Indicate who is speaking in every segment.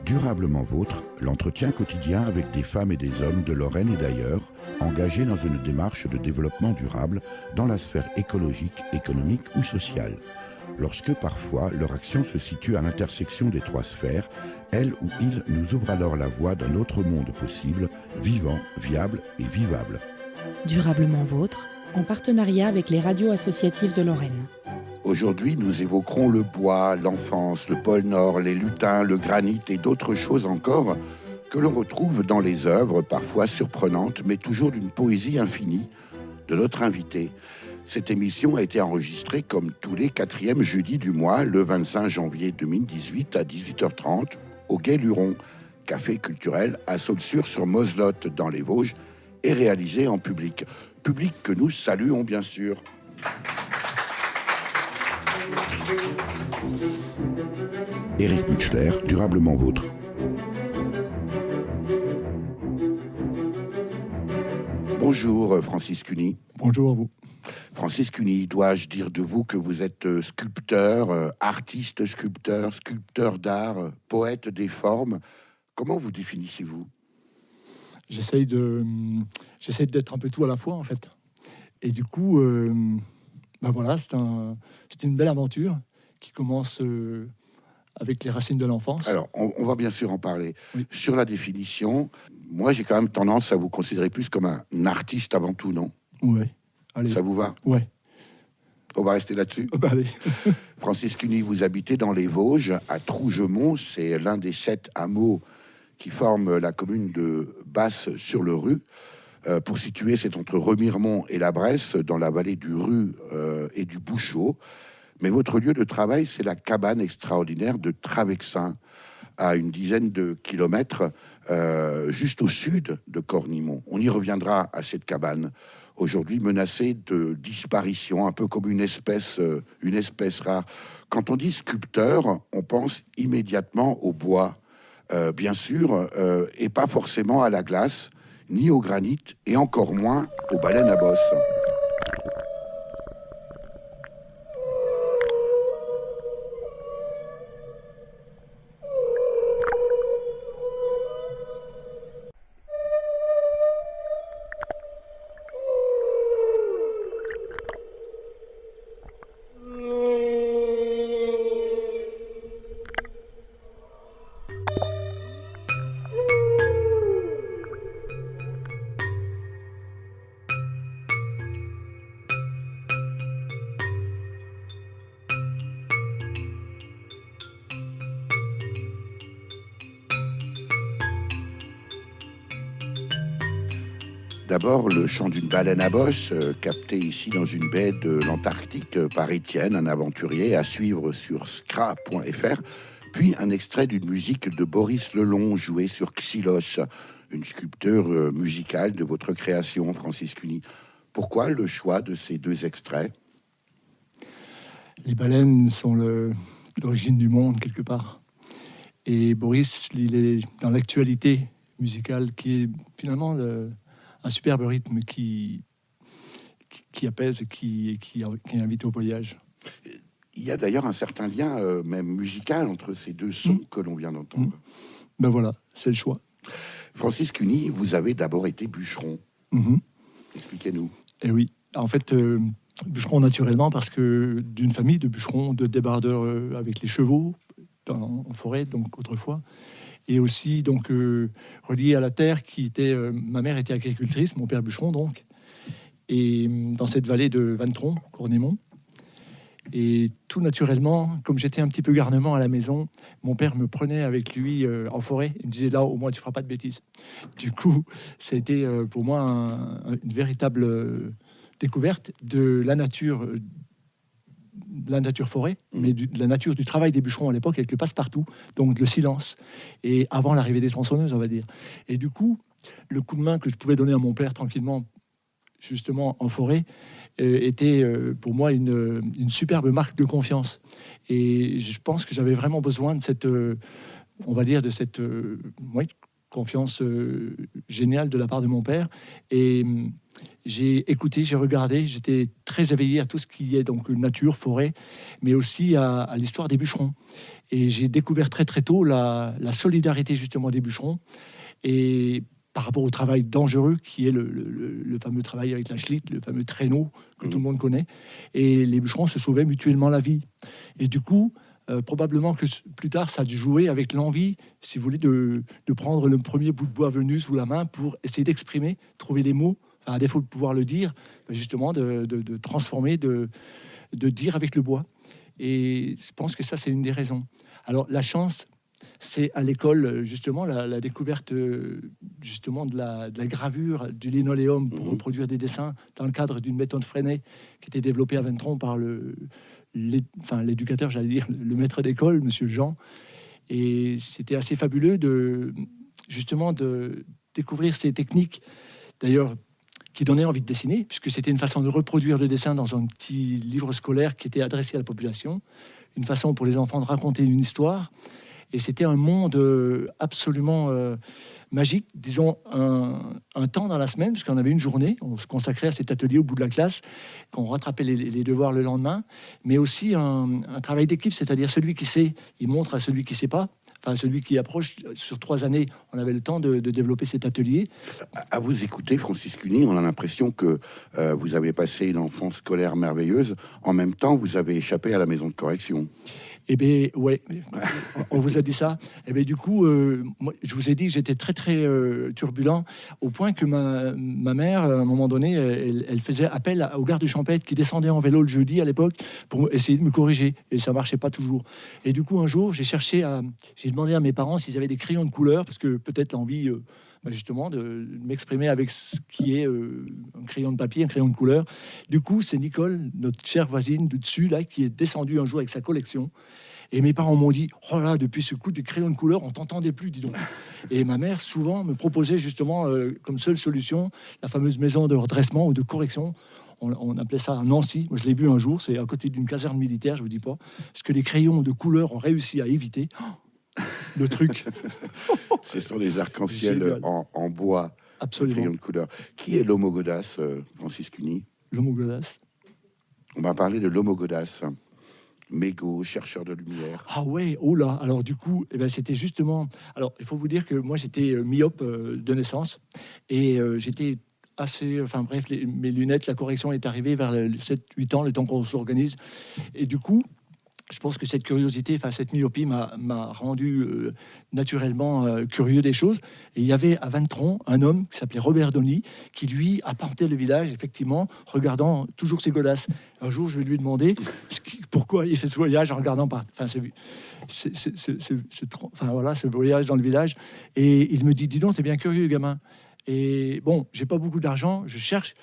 Speaker 1: Durablement Vôtre, l'entretien quotidien avec des femmes et des hommes de Lorraine et d'ailleurs, engagés dans une démarche de développement durable dans la sphère écologique, économique ou sociale. Lorsque parfois leur action se situe à l'intersection des trois sphères, elle ou il nous ouvre alors la voie d'un autre monde possible, vivant, viable et vivable.
Speaker 2: Durablement Vôtre, en partenariat avec les radios associatives de Lorraine.
Speaker 1: Aujourd'hui, nous évoquerons le bois, l'enfance, le pôle Nord, les lutins, le granit et d'autres choses encore que l'on retrouve dans les œuvres, parfois surprenantes, mais toujours d'une poésie infinie, de notre invité. Cette émission a été enregistrée comme tous les 4e jeudis du mois, le 25 janvier 2018 à 18h30, au Gai Luron, café culturel à Saulxures-sur-Moselotte dans les Vosges, et réalisé en public. Public que nous saluons bien sûr. Éric Mutschler, Durablement Vôtre. Bonjour Francis Cuny.
Speaker 3: Bonjour à vous.
Speaker 1: Francis Cuny, dois-je dire de vous que vous êtes sculpteur, artiste sculpteur, sculpteur d'art, poète des formes. Comment vous définissez-vous ?
Speaker 3: J'essaye d'être un peu tout à la fois en fait. Et du coup, voilà, c'est une belle aventure qui commence avec les racines de l'enfance.
Speaker 1: Alors, on va bien sûr en parler.
Speaker 3: Oui.
Speaker 1: Sur la définition, moi j'ai quand même tendance à vous considérer plus comme un artiste avant tout, non ?
Speaker 3: Ouais. Allez.
Speaker 1: Ça vous va ?
Speaker 3: Ouais.
Speaker 1: On va rester là-dessus.
Speaker 3: Allez.
Speaker 1: Francis Cuny, vous habitez dans les Vosges, à Trougemont. C'est l'un des 7 hameaux qui forment la commune de Basse-sur-le-Ruz. Pour situer, c'est entre Remiremont et la Bresse, dans la vallée du Ruz et du Bouchot. Mais votre lieu de travail, c'est la cabane extraordinaire de Travexin, à une dizaine de kilomètres, juste au sud de Cornimont. On y reviendra à cette cabane, aujourd'hui menacée de disparition, un peu comme une espèce rare. Quand on dit sculpteur, on pense immédiatement au bois, bien sûr, et pas forcément à la glace, ni au granit, et encore moins aux baleines à bosse. D'abord, le chant d'une baleine à bosse, capté ici dans une baie de l'Antarctique par Étienne, un aventurier, à suivre sur scra.fr. Puis un extrait d'une musique de Boris Lelon, jouée sur Xylos, une sculpture musicale de votre création, Francis Cuny. Pourquoi le choix de ces 2 extraits ?
Speaker 3: Les baleines sont l'origine du monde quelque part. Et Boris, il est dans l'actualité musicale qui est finalement un superbe rythme qui apaise et qui invite au voyage.
Speaker 1: Il y a d'ailleurs un certain lien, même musical, entre ces 2 sons que l'on vient d'entendre.
Speaker 3: Ben voilà, c'est le choix.
Speaker 1: Francis Cuny, vous avez d'abord été bûcheron. Expliquez-nous.
Speaker 3: Et oui, en fait, bûcheron naturellement parce que d'une famille de bûcherons, de débardeurs avec les chevaux en forêt, donc autrefois. Et aussi donc relié à la terre qui était ma mère était agricultrice, mon père bûcheron donc, et dans cette vallée de Vantron, Cornimont. Et tout naturellement, comme j'étais un petit peu garnement à la maison, mon père me prenait avec lui en forêt. Il me disait là au moins tu feras pas de bêtises. Du coup, ça a été pour moi une véritable découverte de la nature. De la nature forêt, mais de la nature du travail des bûcherons à l'époque avec le passe-partout, donc le silence, et avant l'arrivée des tronçonneuses, on va dire. Et du coup, le coup de main que je pouvais donner à mon père tranquillement, justement en forêt, était pour moi une superbe marque de confiance. Et je pense que j'avais vraiment besoin de cette, on va dire, de cette confiance géniale de la part de mon père. Et j'ai écouté, j'ai regardé, j'étais très éveillé à tout ce qui est donc nature, forêt, mais aussi à l'histoire des bûcherons. Et j'ai découvert très très tôt la solidarité justement des bûcherons, et par rapport au travail dangereux qui est le fameux travail avec la schlitt, le fameux traîneau que tout le monde connaît. Et les bûcherons se sauvaient mutuellement la vie. Et du coup, probablement que plus tard, ça a dû jouer avec l'envie, si vous voulez, de prendre le premier bout de bois venu sous la main pour essayer d'exprimer, trouver les mots, enfin, à défaut de pouvoir le dire, justement, de transformer, de dire avec le bois. Et je pense que ça, c'est une des raisons. Alors, la chance, c'est à l'école, justement, la découverte justement de la gravure, du linoléum pour reproduire des dessins dans le cadre d'une méthode Freinet qui était développée à Ventron par l'éducateur, j'allais dire, le maître d'école, monsieur Jean. Et c'était assez fabuleux de découvrir ces techniques, d'ailleurs, qui donnaient envie de dessiner, puisque c'était une façon de reproduire le dessin dans un petit livre scolaire qui était adressé à la population, une façon pour les enfants de raconter une histoire. Et c'était un monde absolument magique, disons un temps dans la semaine, puisqu'on avait une journée, on se consacrait à cet atelier au bout de la classe, qu'on rattrapait les devoirs le lendemain, mais aussi un travail d'équipe, c'est-à-dire celui qui sait, il montre à celui qui ne sait pas, enfin celui qui approche. Sur 3 années, on avait le temps de développer cet atelier.
Speaker 1: À vous écouter, Francis Cuny, on a l'impression que vous avez passé une enfance scolaire merveilleuse. En même temps, vous avez échappé à la maison de correction.
Speaker 3: Eh bien, ouais, on vous a dit ça. Eh bien, du coup, moi, je vous ai dit que j'étais très, très turbulent, au point que ma mère, à un moment donné, elle faisait appel au garde champêtre qui descendait en vélo le jeudi à l'époque pour essayer de me corriger. Et ça marchait pas toujours. Et du coup, un jour, j'ai demandé à mes parents s'ils avaient des crayons de couleur, parce que peut-être l'envie... justement de m'exprimer avec ce qui est un crayon de papier, un crayon de couleur. Du coup, c'est Nicole, notre chère voisine du dessus, là, qui est descendue un jour avec sa collection. Et mes parents m'ont dit, oh là, depuis ce coup du crayon de couleur, on t'entendait plus, dis donc. Et ma mère, souvent, me proposait justement, comme seule solution, la fameuse maison de redressement ou de correction. On appelait ça à Nancy. Moi, je l'ai vu un jour, c'est à côté d'une caserne militaire, je vous dis pas. Ce que les crayons de couleur ont réussi à éviter. Le truc.
Speaker 1: Ce sont des arcs-en-ciel en bois.
Speaker 3: Absolument.
Speaker 1: Crayons de couleur. Qui est l'Homo Godas, Francis Cuny?
Speaker 3: L'Homo Godas.
Speaker 1: On va parler de l'Homo Godas, mégot, chercheur de lumière.
Speaker 3: Ah ouais, oh là. Alors du coup, eh ben, c'était justement... Alors, il faut vous dire que moi, j'étais myope de naissance. Et j'étais assez... Enfin bref, mes lunettes, la correction est arrivée vers 7-8 ans, le temps qu'on s'organise. Et du coup... Je pense que cette curiosité, enfin cette myopie m'a rendu naturellement curieux des choses. Et il y avait à Ventron un homme qui s'appelait Robert Donny, qui lui apportait le village, effectivement, regardant toujours ses godasses. Un jour, je vais lui demander pourquoi il fait ce voyage en regardant par... Enfin, ce voyage dans le village. Et il me dit, dis donc, t'es bien curieux, gamin. Et bon, j'ai pas beaucoup d'argent, je cherche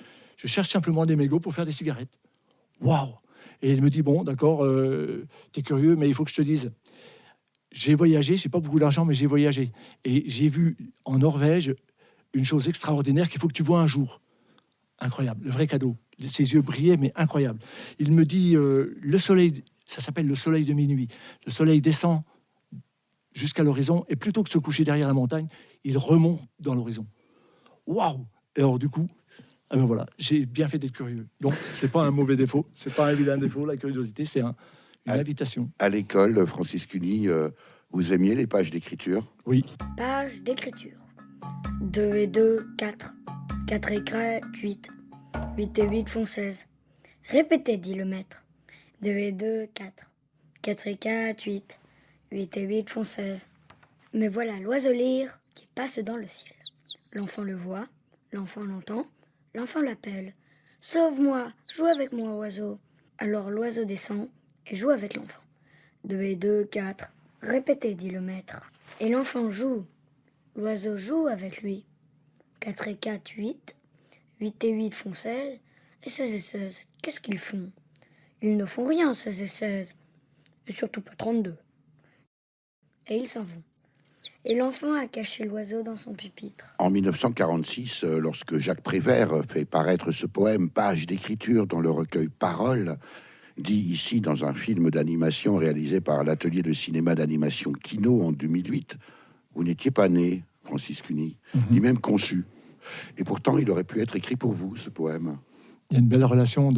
Speaker 3: simplement des mégots pour faire des cigarettes. Waouh! Et il me dit, bon, d'accord, t'es curieux, mais il faut que je te dise, j'ai voyagé, j'ai pas beaucoup d'argent, mais j'ai voyagé. Et j'ai vu en Norvège une chose extraordinaire qu'il faut que tu vois un jour. Incroyable, le vrai cadeau. Ses yeux brillaient, mais incroyable. Il me dit, le soleil, ça s'appelle le soleil de minuit. Le soleil descend jusqu'à l'horizon, et plutôt que de se coucher derrière la montagne, il remonte dans l'horizon. Waouh! Et alors, du coup... Ah ben voilà, j'ai bien fait d'être curieux. Donc, c'est pas un mauvais défaut, c'est pas un vilain défaut. La curiosité, c'est une invitation.
Speaker 1: À l'école, Francis Cuny, vous aimiez les pages d'écriture?
Speaker 3: Oui.
Speaker 4: Page d'écriture. 2 et 2, 4. 4 et 4, 8. 8 et 8 font 16. Répétez, dit le maître. 2 et 2, 4. 4 et 4, 8. 8 et 8 font 16. Mais voilà l'oiseau lyre qui passe dans le ciel. L'enfant le voit, l'enfant l'entend. L'enfant l'appelle. « Sauve-moi, joue avec moi, oiseau. » Alors l'oiseau descend et joue avec l'enfant. 2 et 2, 4. Répétez, dit le maître. Et l'enfant joue. L'oiseau joue avec lui. 4 et 4, 8. 8 et 8 font 16. Et 16 et 16, qu'est-ce qu'ils font? Ils ne font rien, 16 et 16. Et surtout pas 32. Et ils s'en vont. Et l'enfant a caché l'oiseau dans son pupitre.
Speaker 1: En 1946, lorsque Jacques Prévert fait paraître ce poème « Page d'écriture » dans le recueil Paroles, dit ici dans un film d'animation réalisé par l'atelier de cinéma d'animation Kino en 2008, vous n'étiez pas né, Francis Cuny, ni même conçu. Et pourtant, il aurait pu être écrit pour vous, ce poème.
Speaker 3: Il y a une belle relation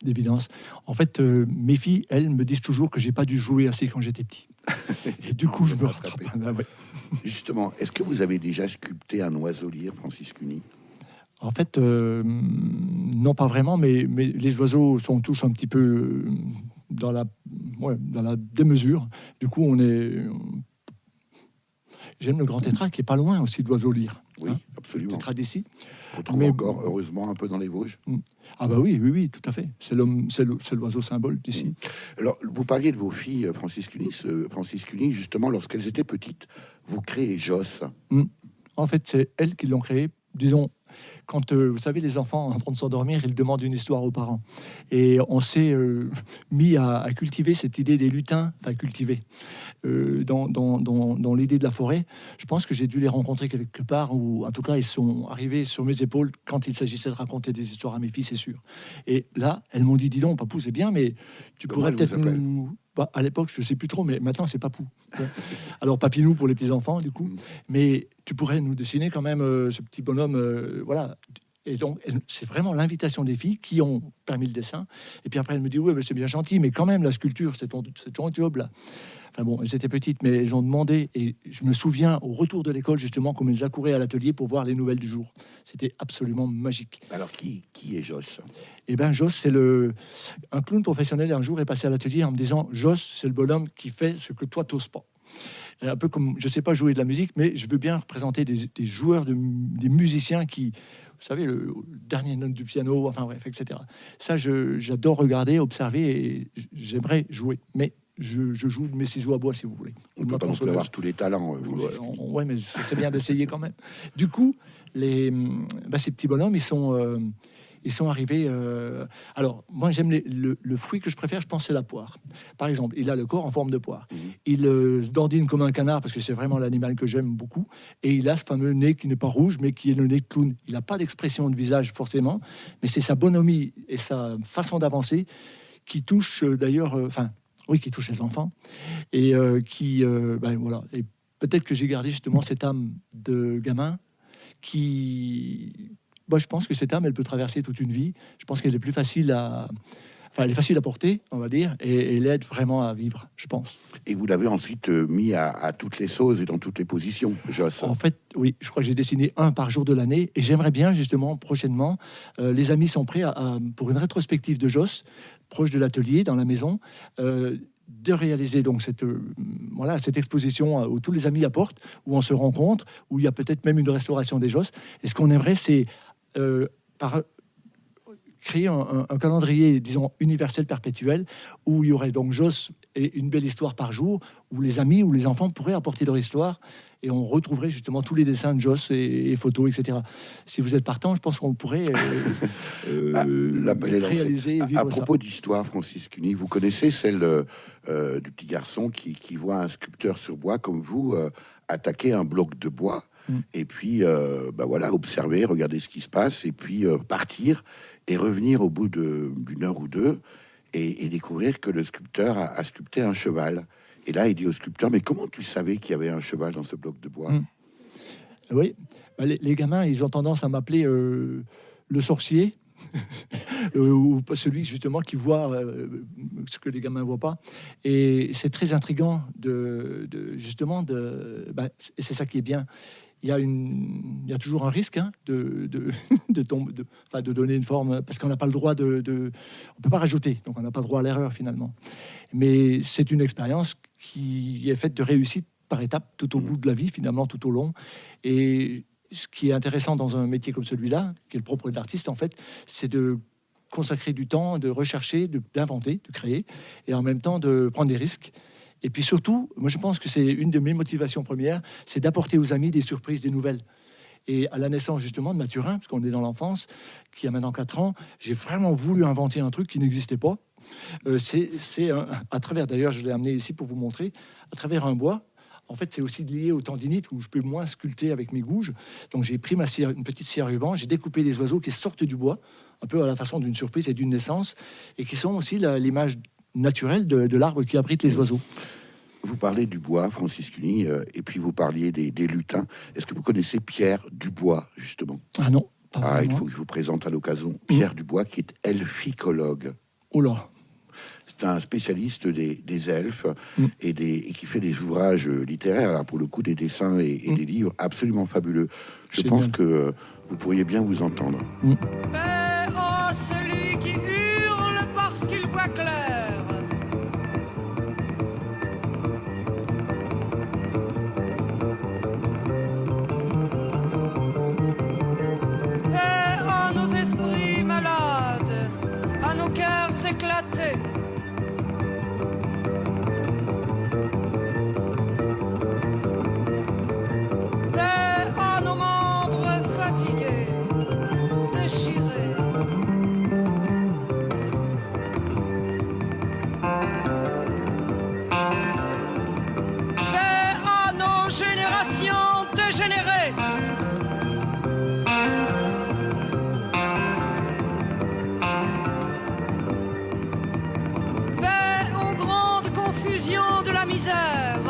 Speaker 3: d'évidence. En fait, mes filles, elles, me disent toujours que j'ai pas dû jouer assez quand j'étais petit. Et du coup, je me rattrape.
Speaker 1: Justement, est-ce que vous avez déjà sculpté un oiseau lyre, Francis Cuny?
Speaker 3: En fait, non, pas vraiment, mais les oiseaux sont tous un petit peu dans la démesure. Du coup, j'aime le grand tétras qui est pas loin aussi d'oiseaux lyres.
Speaker 1: Oui, absolument.
Speaker 3: Tétras d'ici.
Speaker 1: On trouve encore, heureusement, un peu dans les Vosges.
Speaker 3: Ah bah oui, tout à fait. C'est l'oiseau symbole d'ici.
Speaker 1: Alors, vous parliez de vos filles, Francis Cuny, justement, lorsqu'elles étaient petites, vous créez Josse.
Speaker 3: En fait, c'est elles qui l'ont créé. Disons, quand, vous savez, les enfants, avant de s'endormir, ils demandent une histoire aux parents. Et on s'est mis à cultiver cette idée des lutins, enfin cultiver, dans l'idée de la forêt. Je pense que j'ai dû les rencontrer quelque part, ou en tout cas, ils sont arrivés sur mes épaules quand il s'agissait de raconter des histoires à mes filles, c'est sûr. Et là, elles m'ont dit, dis donc, papou, c'est bien, mais tu pourrais peut-être nous... Bah, à l'époque, je sais plus trop, mais maintenant, c'est papou. Alors, papinou pour les petits-enfants, du coup. Mais tu pourrais nous dessiner quand même ce petit bonhomme, voilà. Et donc, c'est vraiment l'invitation des filles qui ont permis le dessin. Et puis après, elle me dit, oui, mais c'est bien gentil, mais quand même, la sculpture, c'est ton job, là. Enfin bon, elles étaient petites, mais elles ont demandé. Et je me souviens, au retour de l'école, justement, comme elles accouraient à l'atelier pour voir les nouvelles du jour. C'était absolument magique.
Speaker 1: Alors, qui est Josse?
Speaker 3: Eh bien, Josse, c'est un clown professionnel. Un jour, est passé à l'atelier en me disant, Josse, c'est le bonhomme qui fait ce que toi, t'oses pas. Un peu comme, je sais pas jouer de la musique, mais je veux bien représenter des joueurs, des musiciens qui... Vous savez, le dernier note du piano, enfin bref, etc. Ça, j'adore regarder, observer, et j'aimerais jouer. Mais je joue de mes ciseaux à bois, si vous voulez.
Speaker 1: On ne peut pas non plus avoir tous les talents.
Speaker 3: Ouais, mais c'est très bien d'essayer quand même. Du coup, ces petits bonhommes, ils sont arrivés... Alors, moi, j'aime le fruit que je préfère, je pense, c'est la poire. Par exemple, il a le corps en forme de poire. Il se dandine comme un canard, parce que c'est vraiment l'animal que j'aime beaucoup. Et il a ce fameux nez qui n'est pas rouge, mais qui est le nez de clown. Il n'a pas d'expression de visage, forcément, mais c'est sa bonhomie et sa façon d'avancer qui touche, d'ailleurs... qui touche les enfants. Et voilà. Et peut-être que j'ai gardé, justement, cette âme de gamin qui... je pense que cette âme, elle peut traverser toute une vie. Je pense qu'elle est plus facile elle est facile à porter, on va dire, et elle aide vraiment à vivre, je pense.
Speaker 1: Et vous l'avez ensuite mis à toutes les sauces et dans toutes les positions, Josse.
Speaker 3: En fait, oui, je crois que j'ai dessiné un par jour de l'année, et j'aimerais bien, justement, prochainement, les amis sont prêts pour une rétrospective de Josse, proche de l'atelier, dans la maison, de réaliser donc cette exposition où tous les amis apportent, où on se rencontre, où il y a peut-être même une restauration des Josses. Et ce qu'on aimerait, c'est créer un calendrier, disons, universel perpétuel, où il y aurait donc Josse et une belle histoire par jour, où les amis ou les enfants pourraient apporter leur histoire, et on retrouverait justement tous les dessins de Josse et photos, etc. Si vous êtes partant, je pense qu'on pourrait réaliser et vivre
Speaker 1: à propos d'histoire, Francis Cuny, vous connaissez celle du petit garçon qui voit un sculpteur sur bois comme vous attaquer un bloc de bois et puis observer, regarder ce qui se passe et puis partir et revenir au bout d'une heure ou deux et découvrir que le sculpteur a sculpté un cheval. Et là, il dit au sculpteur, mais comment tu savais qu'il y avait un cheval dans ce bloc de bois?
Speaker 3: Oui, les gamins, ils ont tendance à m'appeler le sorcier, ou celui justement qui voit ce que les gamins ne voient pas. Et c'est très intriguant et c'est ça qui est bien. Il y a toujours un risque de donner une forme, parce qu'on n'a pas le droit on peut pas rajouter, donc on n'a pas le droit à l'erreur finalement. Mais c'est une expérience qui est faite de réussite par étapes tout au bout de la vie, finalement tout au long. Et ce qui est intéressant dans un métier comme celui-là, qui est le propre de l'artiste en fait, c'est de consacrer du temps, de rechercher, d'inventer, de créer, et en même temps de prendre des risques. Et puis surtout, moi je pense que c'est une de mes motivations premières, c'est d'apporter aux amis des surprises, des nouvelles. Et à la naissance justement de Mathurin, parce qu'on est dans l'enfance, qui a maintenant 4 ans, j'ai vraiment voulu inventer un truc qui n'existait pas. À travers, d'ailleurs je l'ai amené ici pour vous montrer, à travers un bois. En fait, c'est aussi lié au tendinite où je peux moins sculpter avec mes gouges. Donc j'ai pris une petite scie à ruban, j'ai découpé des oiseaux qui sortent du bois, un peu à la façon d'une surprise et d'une naissance, et qui sont aussi l'image naturelle de l'arbre qui abrite les oiseaux.
Speaker 1: Vous parlez du bois, Francis Cuny, et puis vous parliez des lutins. Est-ce que vous connaissez Pierre Dubois, justement?
Speaker 3: Ah non, pas
Speaker 1: Il
Speaker 3: vraiment.
Speaker 1: faut que je vous présente à l'occasion Pierre Dubois, qui est elficologue.
Speaker 3: Oh là.
Speaker 1: C'est un spécialiste des elfes et qui fait des ouvrages littéraires, alors pour le coup des dessins et des livres absolument fabuleux. Je
Speaker 3: Génial.
Speaker 1: pense que vous pourriez bien vous entendre.
Speaker 5: Paix à celui qui hurle parce qu'il voit clair. Paix à nos esprits malades, à nos cœurs éclatés. Paix à nos membres fatigués, déchirés. Paix à nos générations dégénérées. Paix aux grandes confusions de la misère.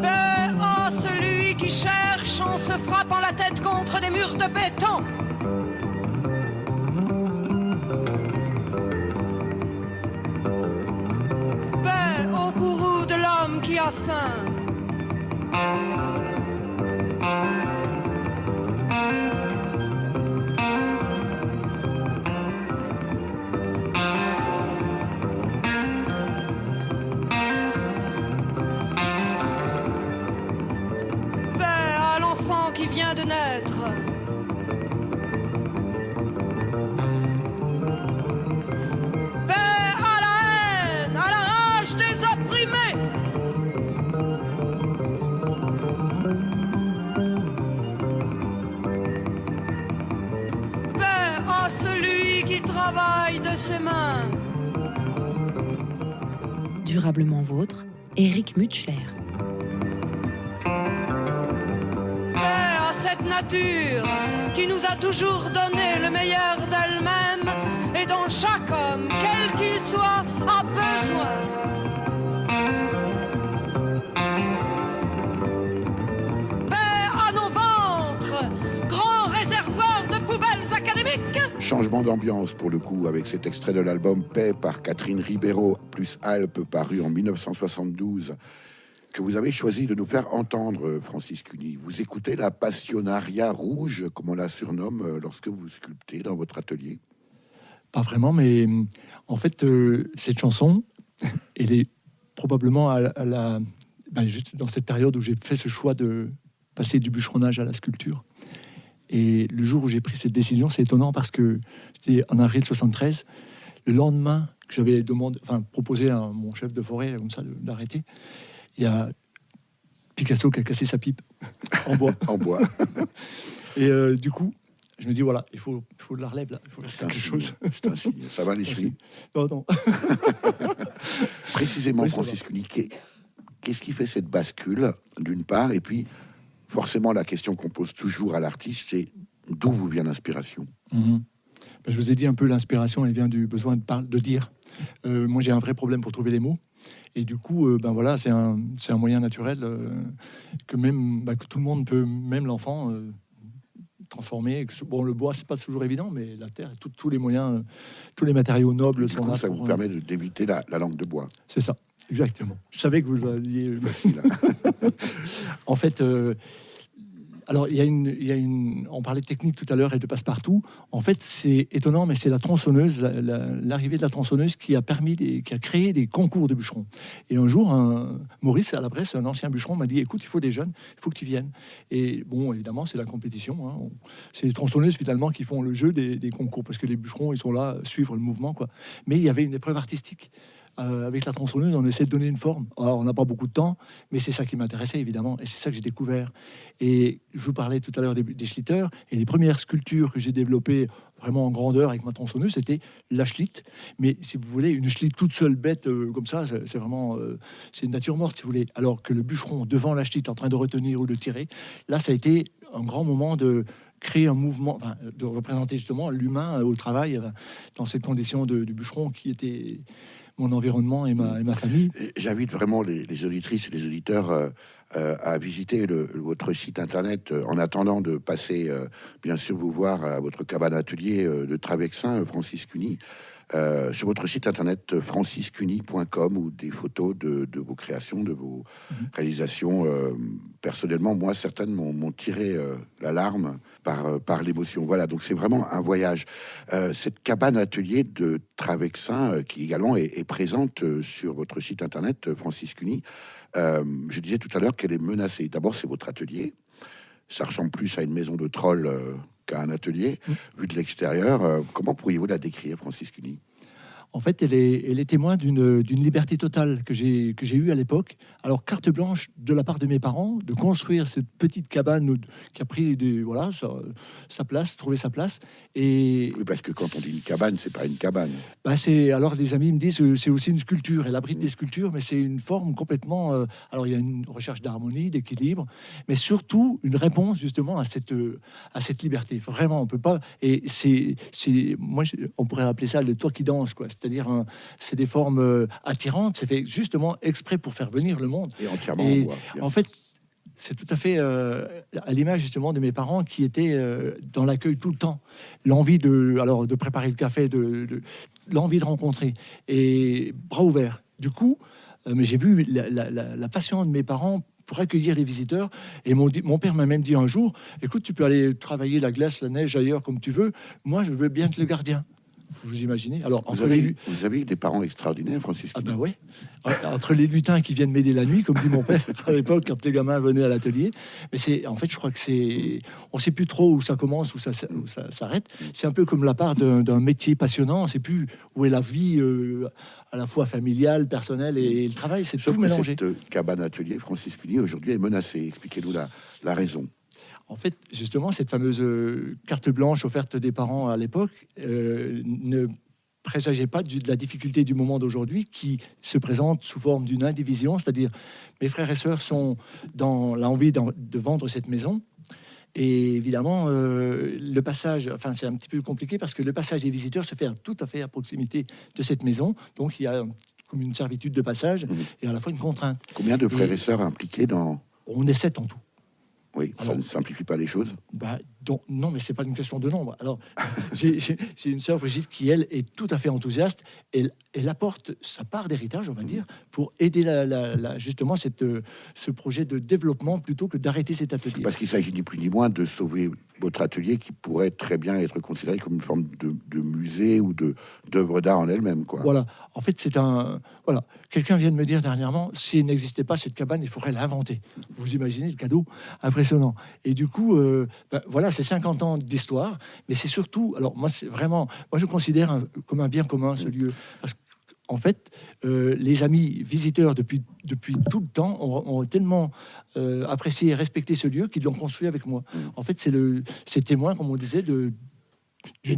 Speaker 5: Paix à celui qui cherche en se frappant la tête contre des murs de béton. Paix au courroux de l'homme qui a faim. Paix à l'enfant qui vient de naître. Paix à la haine, à la rage des opprimés. Paix à celui qui travaille de ses mains.
Speaker 2: Durablement vôtre, Éric Mutschler.
Speaker 5: Paix à cette nature qui nous a toujours donné le meilleur d'elle-même et dont chaque homme, quel qu'il soit, a besoin. Paix à nos ventres, grands réservoirs de poubelles académiques.
Speaker 1: Changement d'ambiance pour le coup avec cet extrait de l'album Paix par Catherine Ribeiro plus Alpes paru en 1972 que vous avez choisi de nous faire entendre, Francis Cuny. Vous écoutez la Passionaria rouge, comme on la surnomme lorsque vous sculptez dans votre atelier?
Speaker 3: Pas vraiment, mais en fait, cette chanson, elle est probablement juste dans cette période où j'ai fait ce choix de passer du bûcheronnage à la sculpture. Et le jour où j'ai pris cette décision, c'est étonnant parce que c'était en avril 73, le lendemain que j'avais proposé à mon chef de forêt comme ça d'arrêter, il y a Picasso qui a cassé sa pipe en bois.
Speaker 1: En bois.
Speaker 3: Et du coup, je me dis voilà, il faut la relève là, il faut faire
Speaker 1: C'est un
Speaker 3: quelque
Speaker 1: signe.
Speaker 3: chose.
Speaker 1: C'est un signe. Ça va les chevilles?
Speaker 3: Non.
Speaker 1: Précisément,
Speaker 3: Oui, ça
Speaker 1: Francis Cuny, qu'est-ce qui fait cette bascule, d'une part, et puis forcément la question qu'on pose toujours à l'artiste, c'est d'où vous vient l'inspiration?
Speaker 3: Ben, je vous ai dit un peu, l'inspiration, elle vient du besoin de dire. Moi, j'ai un vrai problème pour trouver les mots. Et du coup, c'est un moyen naturel que tout le monde peut, même l'enfant, transformer. Bon, le bois, c'est pas toujours évident, mais la terre, tous les moyens, tous les matériaux nobles
Speaker 1: Du
Speaker 3: sont
Speaker 1: coup,
Speaker 3: là.
Speaker 1: ça vous permet d'éviter la langue de bois.
Speaker 3: C'est ça, exactement. Je savais que vous alliez...
Speaker 1: Facile.
Speaker 3: En fait, alors il y a une. On parlait de technique tout à l'heure et de passe-partout. En fait, c'est étonnant, mais c'est la tronçonneuse, l'arrivée de la tronçonneuse qui a créé des concours de bûcherons. Et un jour, Maurice à la Bresse, un ancien bûcheron, m'a dit écoute, il faut des jeunes, il faut que tu viennes. Et bon, évidemment, c'est la compétition. Hein. C'est les tronçonneuses finalement qui font le jeu des concours parce que les bûcherons, ils sont là à suivre le mouvement, quoi. Mais il y avait une épreuve artistique. Avec la tronçonneuse, on essaie de donner une forme. Alors, on n'a pas beaucoup de temps, mais c'est ça qui m'intéressait, évidemment, et c'est ça que j'ai découvert. Et je vous parlais tout à l'heure des schlitters, et les premières sculptures que j'ai développées vraiment en grandeur avec ma tronçonneuse, c'était la schlitt. Mais si vous voulez, une schlitt toute seule, bête, comme ça, c'est vraiment... c'est une nature morte, si vous voulez. Alors que le bûcheron, devant la schlitt, en train de retenir ou de tirer, là, ça a été un grand moment créer un mouvement, enfin, de représenter justement l'humain au travail, dans cette condition du bûcheron qui était mon environnement et ma famille.
Speaker 1: J'invite vraiment les auditrices et les auditeurs à visiter votre site internet en attendant de passer, bien sûr, vous voir à votre cabane atelier de Travexin, Francis Cuny. Sur votre site internet franciscuny.com, ou des photos de vos créations, de vos réalisations. Personnellement, moi, certaines m'ont tiré la larme par l'émotion. Voilà, donc c'est vraiment un voyage. Cette cabane atelier de Travexin, qui également est présente sur votre site internet Francis Cuny, je disais tout à l'heure qu'elle est menacée. D'abord, c'est votre atelier. Ça ressemble plus à une maison de troll qu'à un atelier, vu de l'extérieur. Comment pourriez-vous la décrire, Francis Cuny ?
Speaker 3: En fait, elle est témoin d'une liberté totale que j'ai eue à l'époque. Alors, carte blanche de la part de mes parents, de construire cette petite cabane qui a pris sa place, trouvé sa place. Et
Speaker 1: oui, parce que quand on dit une cabane, c'est pas une cabane.
Speaker 3: Alors, les amis me disent que c'est aussi une sculpture. Elle abrite des sculptures, mais c'est une forme complètement... alors, il y a une recherche d'harmonie, d'équilibre, mais surtout une réponse justement à cette liberté. Vraiment, on peut pas... Et on pourrait appeler ça le toit qui danse, quoi. C'est-à-dire, c'est des formes attirantes. C'est fait justement exprès pour faire venir le monde.
Speaker 1: Et entièrement en bois.
Speaker 3: En fait, c'est tout à fait à l'image justement de mes parents qui étaient dans l'accueil tout le temps. L'envie de préparer le café, l'envie de rencontrer, et bras ouverts. Du coup, mais j'ai vu la passion de mes parents pour accueillir les visiteurs. Et mon père m'a même dit un jour, écoute, tu peux aller travailler la glace, la neige ailleurs comme tu veux. Moi, je veux bien être le gardien. Vous imaginez? Alors,
Speaker 1: vous avez eu des parents extraordinaires, Francis Cuny.
Speaker 3: Ah ben oui. Entre les lutins qui viennent m'aider la nuit, comme dit mon père à l'époque quand les gamins venaient à l'atelier. Mais en fait, je crois que on sait plus trop où ça commence, où ça s'arrête. C'est un peu comme la part d'un métier passionnant. On sait plus où est la vie à la fois familiale, personnelle et le travail. C'est tout mélangé.
Speaker 1: Cette cabane atelier, Francis Cuny, aujourd'hui est menacée. Expliquez-nous la raison.
Speaker 3: En fait, justement, cette fameuse carte blanche offerte des parents à l'époque ne présageait pas de la difficulté du moment d'aujourd'hui, qui se présente sous forme d'une indivision, c'est-à-dire mes frères et sœurs sont dans l'envie de vendre cette maison. Et évidemment, le passage, c'est un petit peu compliqué parce que le passage des visiteurs se fait tout à fait à proximité de cette maison. Donc, il y a comme une servitude de passage et à la fois une contrainte.
Speaker 1: Combien de frères et sœurs impliqués dans...
Speaker 3: On est 7 en tout.
Speaker 1: Oui, ça ne simplifie pas les choses.
Speaker 3: Non, mais c'est pas une question de nombre. Alors, j'ai une sœur, Brigitte, qui, elle, est tout à fait enthousiaste. Elle apporte sa part d'héritage, on va dire, pour aider justement ce projet de développement plutôt que d'arrêter cet atelier.
Speaker 1: Parce qu'il s'agit ni plus ni moins de sauver votre atelier qui pourrait très bien être considéré comme une forme de musée ou d'œuvre d'art en elle-même, quoi.
Speaker 3: Voilà. En fait, voilà. Quelqu'un vient de me dire dernièrement, s'il n'existait pas cette cabane, il faudrait l'inventer. Vous imaginez le cadeau impressionnant. Et du coup, voilà, c'est 50 ans d'histoire, mais c'est surtout, alors moi, je considère comme un bien commun ce lieu, parce qu'en fait, les amis visiteurs depuis tout le temps ont tellement apprécié et respecté ce lieu qu'ils l'ont construit avec moi. En fait, c'est témoin, comme on disait, d'une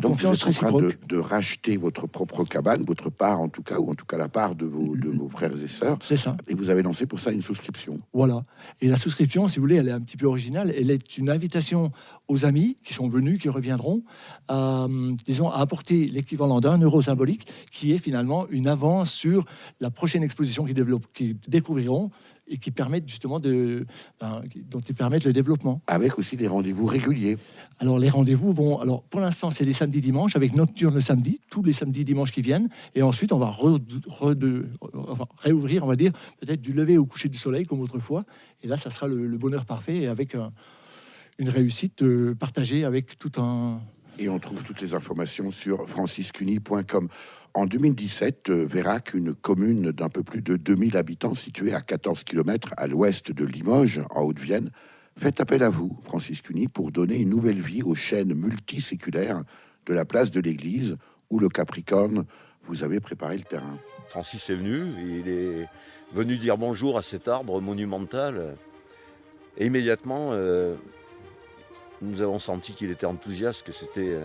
Speaker 3: confiance réciproque.
Speaker 1: Vous êtes en train de racheter votre propre cabane, votre part en tout cas, ou en tout cas la part de vos frères et sœurs.
Speaker 3: C'est ça.
Speaker 1: Et vous avez lancé pour ça une souscription.
Speaker 3: Voilà. Et la souscription, si vous voulez, elle est un petit peu originale. Elle est une invitation aux amis qui sont venus, qui reviendront, à apporter l'équivalent d'1 euro symbolique, qui est finalement une avance sur la prochaine exposition qu'ils découvriront et qui permettent justement dont ils permettent le développement.
Speaker 1: Avec aussi des rendez-vous réguliers.
Speaker 3: Alors les rendez-vous vont, pour l'instant c'est les samedis dimanches avec nocturne le samedi, tous les samedis dimanches qui viennent, et ensuite on va réouvrir, on va dire, peut-être du lever au coucher du soleil comme autrefois, et là ça sera le bonheur parfait et avec une réussite partagée avec tout un...
Speaker 1: Et on trouve toutes les informations sur franciscuny.com. En 2017, Vérac, une commune d'un peu plus de 2000 habitants située à 14 km à l'ouest de Limoges, en Haute-Vienne, fait appel à vous, Francis Cuny, pour donner une nouvelle vie aux chaînes multiséculaires de la place de l'église, où le Capricorne, vous avez préparé le terrain.
Speaker 6: Francis est venu, il est venu dire bonjour à cet arbre monumental. Et immédiatement, nous avons senti qu'il était enthousiaste, que c'était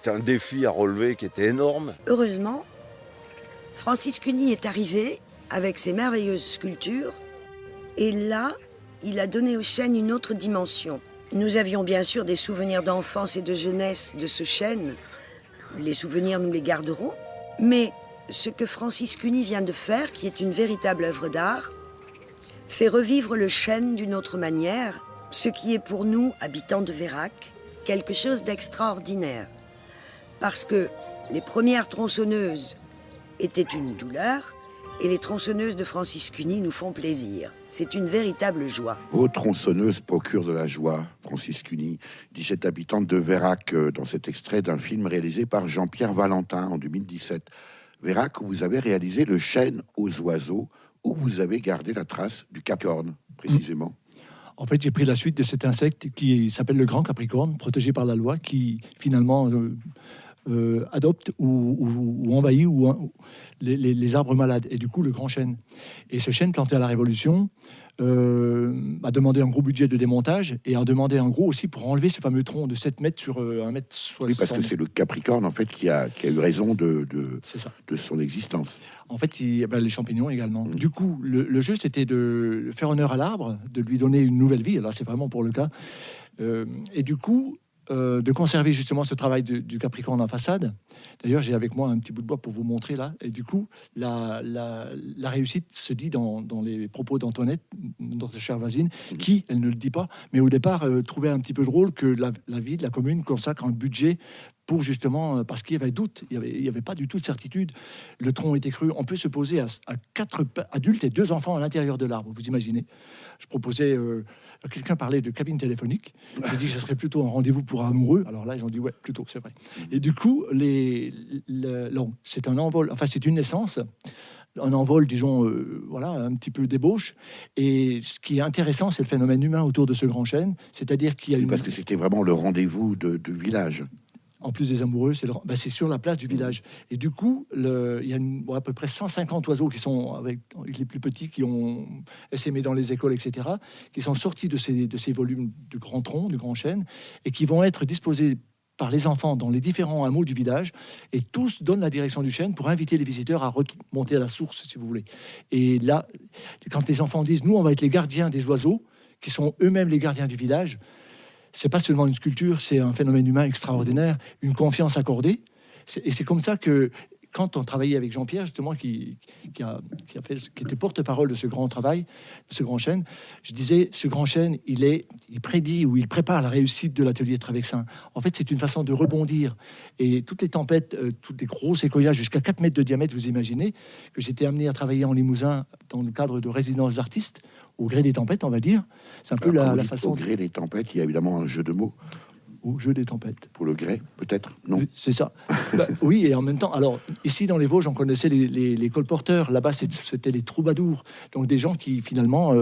Speaker 6: un défi à relever qui était énorme.
Speaker 7: Heureusement, Francis Cuny est arrivé avec ses merveilleuses sculptures. Et là, il a donné aux chênes une autre dimension. Nous avions bien sûr des souvenirs d'enfance et de jeunesse de ce chêne. Les souvenirs, nous les garderons. Mais ce que Francis Cuny vient de faire, qui est une véritable œuvre d'art, fait revivre le chêne d'une autre manière, ce qui est pour nous, habitants de Vérac, quelque chose d'extraordinaire. Parce que les premières tronçonneuses étaient une douleur, et les tronçonneuses de Francis Cuny nous font plaisir. C'est une véritable joie.
Speaker 1: Vos tronçonneuses procurent de la joie, Francis Cuny, dit cette habitante de Vérac dans cet extrait d'un film réalisé par Jean-Pierre Valentin en 2017. Vérac, où vous avez réalisé le chêne aux oiseaux, où vous avez gardé la trace du capricorne, précisément.
Speaker 3: En fait, j'ai pris la suite de cet insecte qui s'appelle le grand capricorne, protégé par la loi, qui finalement adopte ou envahit les arbres malades, et du coup le grand chêne. Et ce chêne planté à la Révolution a demandé un gros budget de démontage et a demandé un gros aussi pour enlever ce fameux tronc de 7 mètres sur 1 mètre 60.
Speaker 1: Oui, parce que c'est le Capricorne en fait qui a eu raison de son existence.
Speaker 3: En fait, les champignons également. Du coup, le jeu, c'était de faire honneur à l'arbre, de lui donner une nouvelle vie. Là, c'est vraiment pour le cas. Et du coup, de conserver justement ce travail du Capricorne en façade. D'ailleurs, j'ai avec moi un petit bout de bois pour vous montrer là. Et du coup, la réussite se dit dans les propos d'Antoinette, notre chère voisine, qui, elle ne le dit pas, mais au départ, trouvait un petit peu drôle que la ville, la commune, consacre un budget pour justement, parce qu'il y avait doute, il y avait pas du tout de certitude. Le tronc était cru. On peut se poser à 4 adultes et 2 enfants à l'intérieur de l'arbre, vous imaginez. Je proposais... quelqu'un parlait de cabine téléphonique. J'ai dit que ce serait plutôt un rendez-vous pour amoureux. Alors là, ils ont dit ouais, plutôt, c'est vrai. Et du coup, c'est un envol. Enfin, c'est une naissance, un envol, disons, voilà, un petit peu d'ébauche. Et ce qui est intéressant, c'est le phénomène humain autour de ce grand chêne, c'est-à-dire qu'il y a une...
Speaker 1: Parce que c'était vraiment le rendez-vous de village.
Speaker 3: En plus des amoureux, c'est sur la place du village. Et du coup, il y a à peu près 150 oiseaux qui sont, avec les plus petits, qui ont essaimé dans les écoles, etc., qui sont sortis de ces volumes de grands troncs, de grands chênes, et qui vont être disposés par les enfants dans les différents hameaux du village, et tous donnent la direction du chêne pour inviter les visiteurs à remonter à la source, si vous voulez. Et là, quand les enfants disent « nous, on va être les gardiens des oiseaux », qui sont eux-mêmes les gardiens du village, c'est pas seulement une sculpture, c'est un phénomène humain extraordinaire, une confiance accordée. Et c'est comme ça que, quand on travaillait avec Jean-Pierre, justement, qui était porte-parole de ce grand travail, de ce grand chêne, je disais, ce grand chêne, il prédit ou il prépare la réussite de l'atelier de Travexin. En fait, c'est une façon de rebondir. Et toutes les tempêtes, toutes les gros séquoias jusqu'à 4 mètres de diamètre, vous imaginez, que j'étais amené à travailler en Limousin dans le cadre de résidences d'artistes, au gré des tempêtes, on va dire. C'est un peu la façon...
Speaker 1: Au gré des tempêtes, il y a évidemment un jeu de mots.
Speaker 3: Au jeu des tempêtes.
Speaker 1: Pour le gré, peut-être, non?
Speaker 3: C'est ça. Oui, et en même temps, alors, ici, dans les Vosges, on connaissait les colporteurs. Là-bas, c'était les troubadours. Donc, des gens qui, finalement,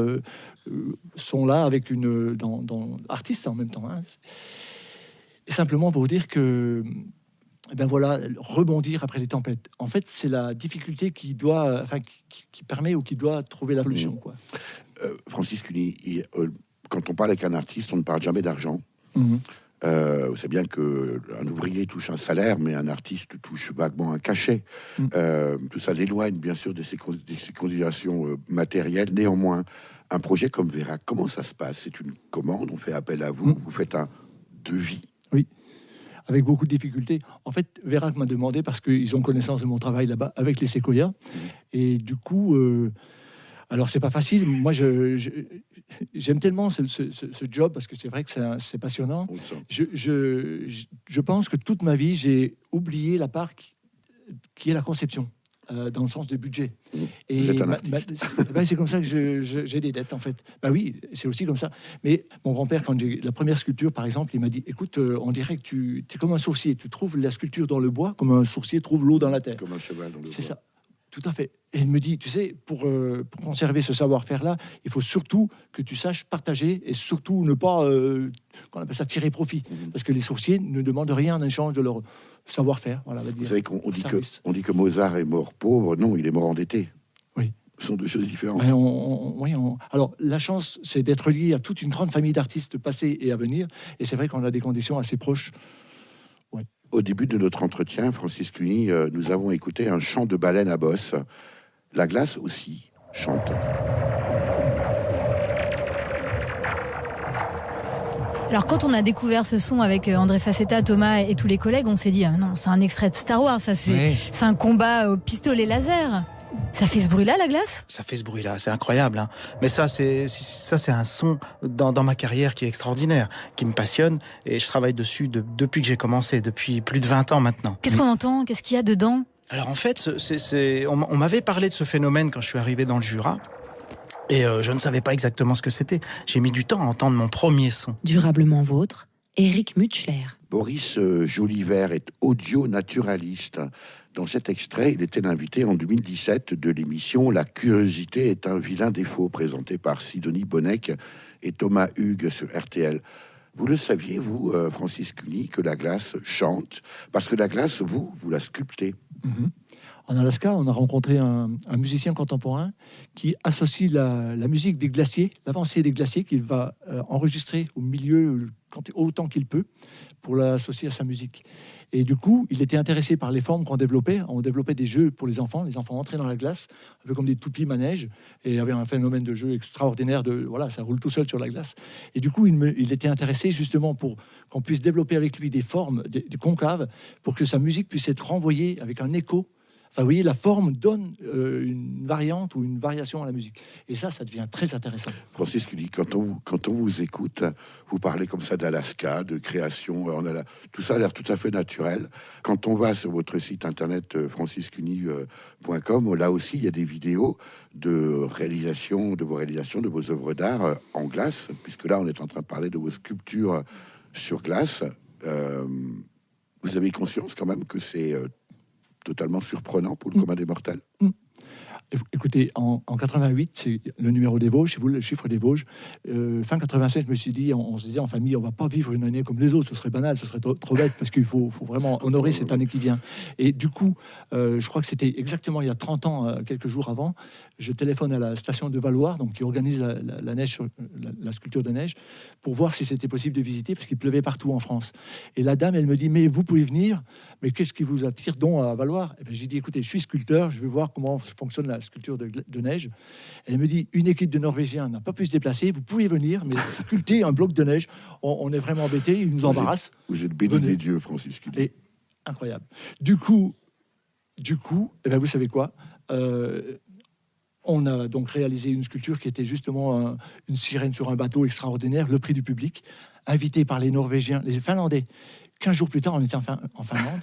Speaker 3: sont là avec artistes en même temps. Hein. Et simplement pour vous dire que... Ben voilà, rebondir après les tempêtes. En fait, c'est la difficulté qui permet ou qui doit trouver la solution. Quoi.
Speaker 1: Francis Cuny, quand on parle avec un artiste, on ne parle jamais d'argent. Vous savez bien qu'un ouvrier touche un salaire, mais un artiste touche vaguement un cachet. Tout ça l'éloigne, bien sûr, de ces considérations matérielles. Néanmoins, un projet comme Vérac, comment ça se passe? C'est une commande, on fait appel à vous, vous faites un devis.
Speaker 3: Oui. Avec beaucoup de difficultés. En fait, Vérac m'a demandé, parce qu'ils ont connaissance de mon travail là-bas avec les séquoias, et du coup, alors c'est pas facile. Moi, j'aime tellement ce job, parce que c'est vrai que c'est passionnant. Je pense que toute ma vie, j'ai oublié la part qui est la conception. Dans le sens du budget. Et
Speaker 1: vous êtes un artiste.
Speaker 3: C'est comme ça que j'ai des dettes, en fait. Bah oui, c'est aussi comme ça. Mais mon grand-père, quand j'ai la première sculpture, par exemple, il m'a dit, écoute, on dirait que tu es comme un sourcier. Tu trouves la sculpture dans le bois, comme un sourcier trouve l'eau dans la terre.
Speaker 1: Comme un cheval dans le bois.
Speaker 3: C'est ça. Tout à fait. Et il me dit, tu sais, pour conserver ce savoir-faire-là, il faut surtout que tu saches partager et surtout ne pas, qu'on appelle ça, tirer profit. Parce que les sourciers ne demandent rien en échange de leur savoir-faire. Voilà,
Speaker 1: vous savez qu'on dit que Mozart est mort pauvre. Non, il est mort endetté.
Speaker 3: Oui.
Speaker 1: Ce sont deux choses différentes.
Speaker 3: Alors, la chance, c'est d'être lié à toute une grande famille d'artistes passés et à venir. Et c'est vrai qu'on a des conditions assez proches. Ouais.
Speaker 1: Au début de notre entretien, Francis Cuny, nous avons écouté un chant de baleine à bosse. La glace aussi chante.
Speaker 8: Alors quand on a découvert ce son avec André Facetta, Thomas et tous les collègues, on s'est dit non, c'est un extrait de Star Wars, ça c'est un combat au pistolet laser. Ça fait ce bruit-là, la glace ?
Speaker 9: Ça fait ce bruit-là, c'est incroyable. Hein. Mais ça, c'est un son dans ma carrière qui est extraordinaire, qui me passionne. Et je travaille dessus depuis que j'ai commencé, depuis plus de 20 ans maintenant.
Speaker 8: Qu'est-ce qu'on entend ? Qu'est-ce qu'il y a dedans ?
Speaker 9: Alors en fait, on m'avait parlé de ce phénomène quand je suis arrivé dans le Jura. Et je ne savais pas exactement ce que c'était. J'ai mis du temps à entendre mon premier son.
Speaker 2: Durablement vôtre, Éric Mutschler.
Speaker 1: Boris Jolivert est audio-naturaliste. Dans cet extrait, il était l'invité en 2017 de l'émission « La curiosité est un vilain défaut » présentée par Sidonie Bonnec et Thomas Hugues sur RTL. Vous le saviez, vous, Francis Cuny, que la glace chante? Parce que la glace, vous la sculptez.
Speaker 3: En Alaska, on a rencontré un musicien contemporain qui associe la musique des glaciers, l'avancée des glaciers, qu'il va enregistrer au milieu autant qu'il peut pour l'associer à sa musique. Et du coup, il était intéressé par les formes qu'on développait. On développait des jeux pour les enfants. Les enfants entraient dans la glace, un peu comme des toupies manèges, et il y avait un phénomène de jeu extraordinaire. Ça roule tout seul sur la glace. Et du coup, il était intéressé justement pour qu'on puisse développer avec lui des formes, des concaves, pour que sa musique puisse être renvoyée avec un écho. Enfin, vous voyez, la forme donne une variante ou une variation à la musique. Et ça devient très intéressant.
Speaker 1: Francis Cuny, quand on vous écoute, vous parlez comme ça d'Alaska, de création, tout ça a l'air tout à fait naturel. Quand on va sur votre site internet franciscuny.com, là aussi, il y a des vidéos de vos réalisations, de vos œuvres d'art en glace, puisque là, on est en train de parler de vos sculptures sur glace. Vous avez conscience quand même que c'est totalement surprenant pour le commun des mortels.
Speaker 3: Écoutez, en 88, c'est le numéro des Vosges, c'est vous le chiffre des Vosges. Fin 87, je me suis dit, on se disait en famille, on va pas vivre une année comme les autres, ce serait banal, ce serait trop bête, parce qu'il faut vraiment honorer cette année qui vient. Et du coup, je crois que c'était exactement il y a 30 ans, quelques jours avant, je téléphone à la station de Valloire, donc qui organise la neige, la sculpture de neige, pour voir si c'était possible de visiter, parce qu'il pleuvait partout en France. Et la dame, elle me dit, mais vous pouvez venir, mais qu'est-ce qui vous attire donc à Valloire? Et bien, j'ai dit, écoutez, je suis sculpteur, je vais voir comment fonctionne la sculpture de neige. Elle me dit, une équipe de Norvégiens n'a pas pu se déplacer, vous pouvez venir, mais sculpter un bloc de neige, on est vraiment embêtés, ils nous embarrassent.
Speaker 1: Vous êtes béni des dieux, Francis Cuny.
Speaker 3: Et incroyable. Du coup, eh bien, vous savez quoi, on a donc réalisé une sculpture qui était justement une sirène sur un bateau extraordinaire, le prix du public, invité par les Norvégiens, les Finlandais. 15 jours plus tard, on était en Finlande.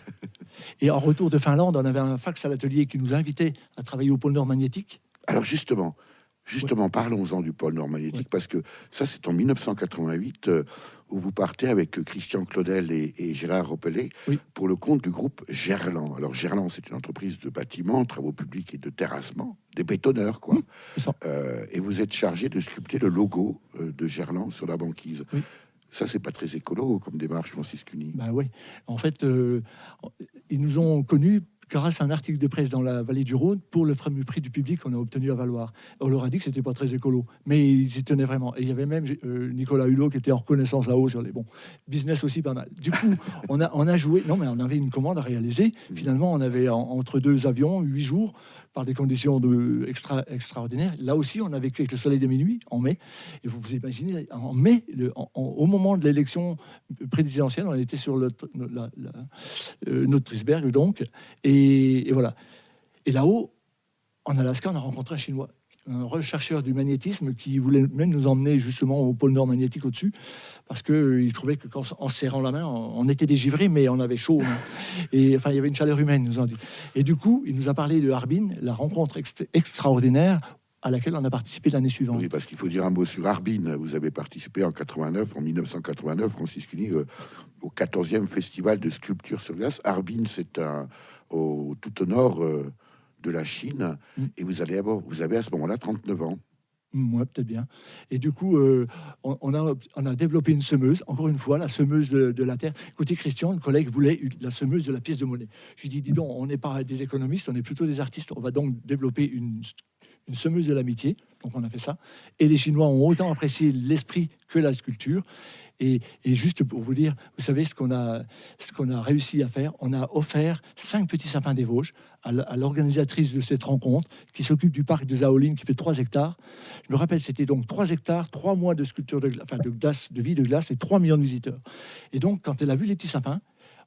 Speaker 3: Et en retour de Finlande, on avait un fax à l'atelier qui nous invitait à travailler au pôle Nord magnétique.
Speaker 1: Alors justement, parlons-en du pôle Nord magnétique, parce que ça, c'est en 1988 où vous partez avec Christian Claudel et Gérard Ropellet pour le compte du groupe Gerland. Alors Gerland, c'est une entreprise de bâtiments, travaux publics et de terrassement, des bétonneurs, quoi. Et vous êtes chargé de sculpter le logo de Gerland sur la banquise. Ça, c'est pas très écolo comme démarche, Francis Cuny.
Speaker 3: Ben oui. En fait, ils nous ont connus grâce à un article de presse dans la vallée du Rhône pour le fameux prix du public qu'on a obtenu à Valloire. On leur a dit que c'était pas très écolo, mais ils y tenaient vraiment. Et il y avait même Nicolas Hulot qui était en reconnaissance là-haut sur les business aussi pas mal. Du coup, on a joué. Non, mais on avait une commande à réaliser. Finalement, on avait entre deux avions 8 jours par des conditions extraordinaires. Là aussi, on a vécu avec le soleil de minuit en mai. Et vous imaginez, en mai, au moment de l'élection présidentielle, on était sur notre iceberg, donc. Et voilà. Et là-haut, en Alaska, on a rencontré un Chinois, un rechercheur du magnétisme qui voulait même nous emmener justement au pôle Nord magnétique au-dessus, parce qu'il trouvait que en serrant la main, on était dégivrés, mais on avait chaud. Et enfin, il y avait une chaleur humaine, nous ont dit. Et du coup, il nous a parlé de Harbin, la rencontre extraordinaire à laquelle on a participé l'année suivante.
Speaker 1: Oui, parce qu'il faut dire un mot sur Harbin. Vous avez participé en 1989, Francis Cuny, au 14e festival de sculpture sur glace. Harbin, c'est tout au nord de la Chine, et vous avez à ce moment-là 39 ans.
Speaker 3: Ouais, peut-être bien. Et du coup, on a développé une semeuse, encore une fois, la semeuse de la terre. Écoutez, Christian, le collègue, voulait la semeuse de la pièce de monnaie. Je lui ai dit, dis donc, on n'est pas des économistes, on est plutôt des artistes, on va donc développer une semeuse de l'amitié. Donc on a fait ça. Et les Chinois ont autant apprécié l'esprit que la sculpture. Et juste pour vous dire, vous savez ce qu'on a réussi à faire, on a offert 5 petits sapins des Vosges à l'organisatrice de cette rencontre qui s'occupe du parc de Zaoline qui fait 3 hectares. Je me rappelle, c'était donc 3 hectares, 3 mois de sculpture de glace, de vie de glace et 3 millions de visiteurs. Et donc, quand elle a vu les petits sapins,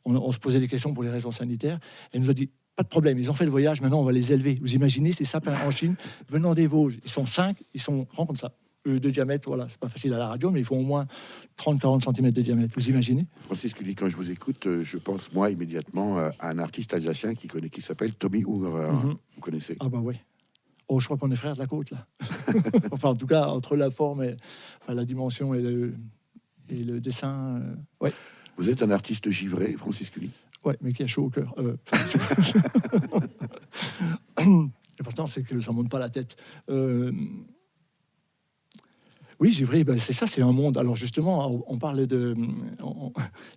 Speaker 3: on se posait des questions pour les raisons sanitaires. Elle nous a dit, pas de problème, ils ont fait le voyage, maintenant on va les élever. Vous imaginez ces sapins en Chine venant des Vosges, ils sont 5, ils sont grands comme ça. De diamètre, voilà, c'est pas facile à la radio, mais ils font au moins 30-40 cm de diamètre. Vous imaginez?
Speaker 1: Francis Cuny, quand je vous écoute, je pense moi immédiatement à un artiste alsacien qui s'appelle Tommy Ungerer. Vous connaissez?
Speaker 3: Ah bah oui. Oh, je crois qu'on est frères de la côte là. Enfin, en tout cas, entre la forme et la dimension et le dessin, ouais.
Speaker 1: Vous êtes un artiste givré, Francis Cuny?
Speaker 3: Ouais, mais qui a chaud au cœur. L'important, c'est que ça monte pas la tête. Oui, givré, ben c'est ça, c'est un monde. Alors justement, on parle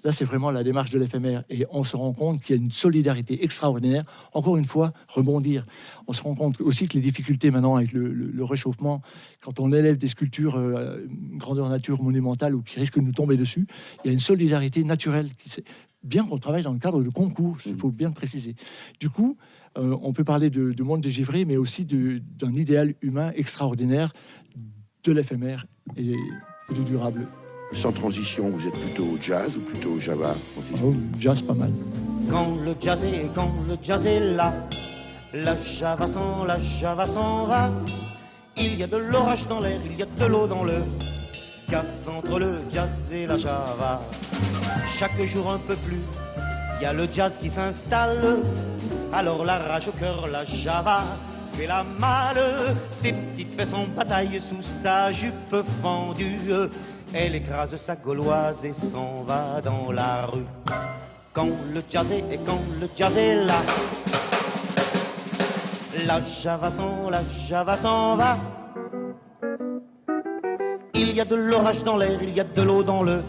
Speaker 3: là, c'est vraiment la démarche de l'éphémère. Et on se rend compte qu'il y a une solidarité extraordinaire. Encore une fois, rebondir. On se rend compte aussi que les difficultés maintenant avec le réchauffement, quand on élève des sculptures grandeur nature monumentale ou qui risquent de nous tomber dessus, il y a une solidarité naturelle. Bien qu'on travaille dans le cadre de concours, il faut bien le préciser. Du coup, on peut parler du monde des givrés, mais aussi d'un idéal humain extraordinaire, de l'éphémère et du durable.
Speaker 1: Sans transition, vous êtes plutôt jazz ou plutôt Java, Francis?
Speaker 3: Oh, jazz, pas mal.
Speaker 10: Quand le jazz est là, la Java s'en va. Il y a de l'orage dans l'air, il y a de l'eau dans le casse entre le jazz et la Java. Chaque jour un peu plus, il y a le jazz qui s'installe. Alors la rage au cœur, la Java fait la malle, ses petites fesses en bataille sous sa jupe fendue. Elle écrase sa gauloise et s'en va dans la rue. Quand le jazz est là, la Java s'en va. Il y a de l'orage dans l'air, il y a de l'eau dans le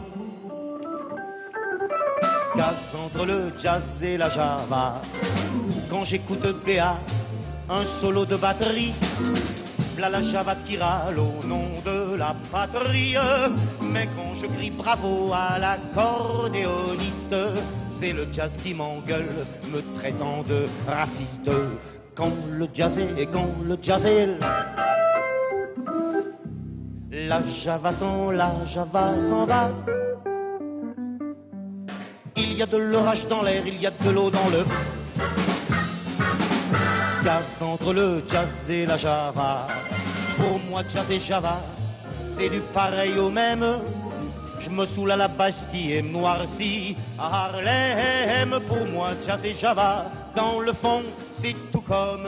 Speaker 10: gaz entre le jazz et la Java. Quand j'écoute Béa, un solo de batterie, v'là la Java qui râle au nom de la patrie. Mais quand je crie bravo à l'accordéoniste, c'est le jazz qui m'engueule, me traitant de raciste. Quand le jazz est là, la Java s'en va. Il y a de l'orage dans l'air, il y a de l'eau dans le gaz entre le jazz et la Java. Pour moi, jazz et Java, c'est du pareil au même. Je me saoule à la Bastille et me noircis à Harlem. Pour moi, jazz et Java, dans le fond, c'est tout comme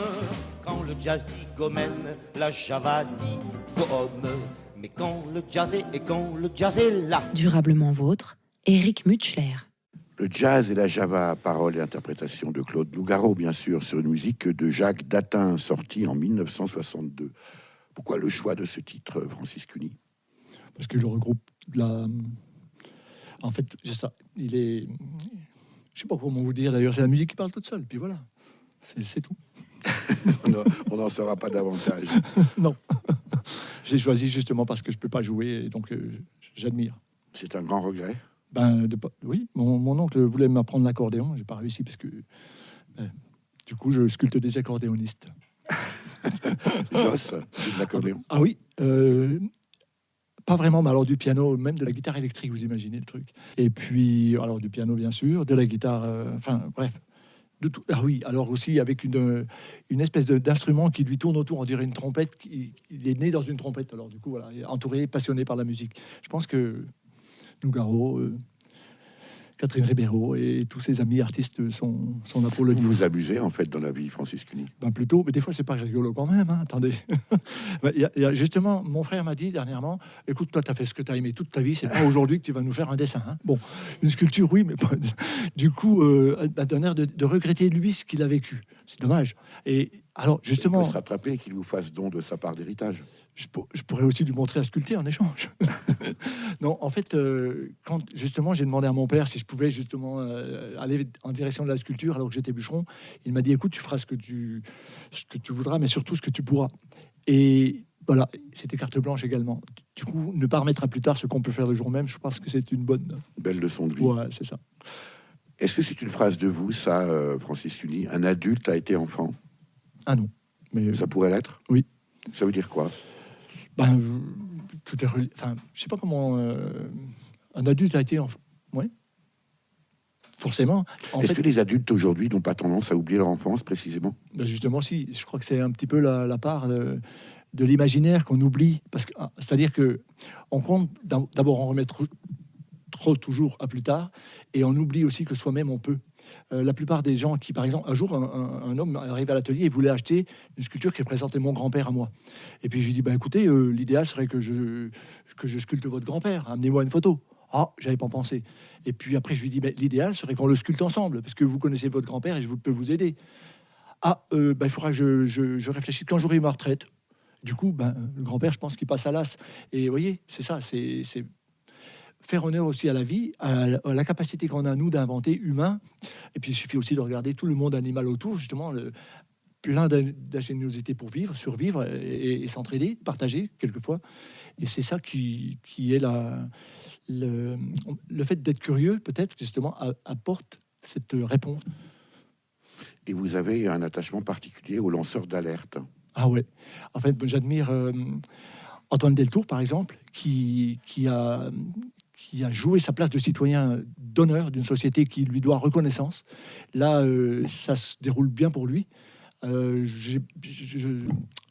Speaker 10: quand le jazz dit gomen, la Java dit gomme. Mais quand le jazz est là.
Speaker 2: Durablement vôtre, Éric Mutschler.
Speaker 1: Le jazz et la Java, paroles et interprétation de Claude Nougaro, bien sûr, sur une musique de Jacques Datin, sortie en 1962. Pourquoi le choix de ce titre, Francis Cuny?
Speaker 3: Parce qu'il regroupe En fait, c'est ça. Il est... Je sais pas comment vous dire, d'ailleurs. C'est la musique qui parle toute seule, puis voilà. C'est tout.
Speaker 1: On n'en saura pas davantage.
Speaker 3: Non. J'ai choisi justement parce que je peux pas jouer, et donc j'admire.
Speaker 1: C'est un grand regret?
Speaker 3: Oui, mon oncle voulait m'apprendre l'accordéon, j'ai pas réussi parce que du coup je sculpte des accordéonistes.
Speaker 1: Joss, de l'accordéon?
Speaker 3: Ah oui, pas vraiment, mais alors du piano, même de la guitare électrique, vous imaginez le truc. Et puis alors du piano bien sûr, de la guitare, enfin bref. De tout. Ah oui, alors aussi avec une espèce d'instrument qui lui tourne autour, on dirait une trompette. Il est né dans une trompette, alors du coup voilà, il est entouré, passionné par la musique. Je pense que Nougaro, Catherine Ribeiro et tous ses amis artistes sont là pour le dire.
Speaker 1: Vous vous amusez en fait dans la vie, Francis Cuny?
Speaker 3: Plutôt, mais des fois c'est pas rigolo quand même, hein, attendez. Justement, mon frère m'a dit dernièrement, écoute, toi tu as fait ce que tu as aimé toute ta vie, c'est pas aujourd'hui que tu vas nous faire un dessin. Hein. Bon, une sculpture oui, mais pas un dessin. Du coup, d'un air de regretter lui ce qu'il a vécu. C'est dommage. Et alors justement...
Speaker 1: Il peut se rattraper et qu'il vous fasse don de sa part d'héritage.
Speaker 3: Je pourrais aussi lui montrer à sculpter en échange. Non, en fait, quand justement j'ai demandé à mon père si je pouvais justement aller en direction de la sculpture alors que j'étais bûcheron, il m'a dit écoute, tu feras ce que tu voudras, mais surtout ce que tu pourras. Et Voilà, c'était carte blanche également. Du coup, ne pas remettre à plus tard ce qu'on peut faire le jour même, je pense que c'est une bonne...
Speaker 1: Belle leçon de vie.
Speaker 3: Ouais, c'est ça.
Speaker 1: Est-ce que c'est une phrase de vous, ça, Francis Cuny? Un adulte a été enfant?
Speaker 3: Ah non. Mais
Speaker 1: ça pourrait l'être?
Speaker 3: Oui.
Speaker 1: Ça veut dire quoi?
Speaker 3: Ben, tout est... Enfin, je sais pas comment... un adulte a été enfant. Oui. Forcément.
Speaker 1: Est-ce que les adultes aujourd'hui n'ont pas tendance à oublier leur enfance, précisément?
Speaker 3: Ben justement, si. Je crois que c'est un petit peu la part de l'imaginaire qu'on oublie. Parce que, c'est-à-dire que on compte, d'abord, on remet trop toujours à plus tard, et on oublie aussi que soi-même, on peut. La plupart des gens qui, par exemple, un jour, un homme arrive à l'atelier et voulait acheter une sculpture qui représentait mon grand-père à moi. Et puis je lui dis, écoutez, l'idéal serait que je sculpte votre grand-père. Amenez-moi une photo. Ah, j'avais pas pensé. Et puis après, je lui dis, l'idéal serait qu'on le sculpte ensemble, parce que vous connaissez votre grand-père et je peux vous aider. Ah, il faudra que je réfléchisse quand j'aurai ma retraite. Du coup, le grand-père, je pense qu'il passe à l'as. Et vous voyez, c'est ça, c'est faire honneur aussi à la vie, à la capacité qu'on a, nous, d'inventer humain. Et puis, il suffit aussi de regarder tout le monde animal autour, justement, plein d'ingéniosité pour vivre, survivre et s'entraider, partager, quelquefois. Et c'est ça qui est le fait d'être curieux, peut-être, justement, apporte cette réponse.
Speaker 1: Et vous avez un attachement particulier aux lanceurs d'alerte?
Speaker 3: Ah ouais. En fait, j'admire Antoine Deltour, par exemple, qui a joué sa place de citoyen d'honneur d'une société qui lui doit reconnaissance. Là, ça se déroule bien pour lui. Je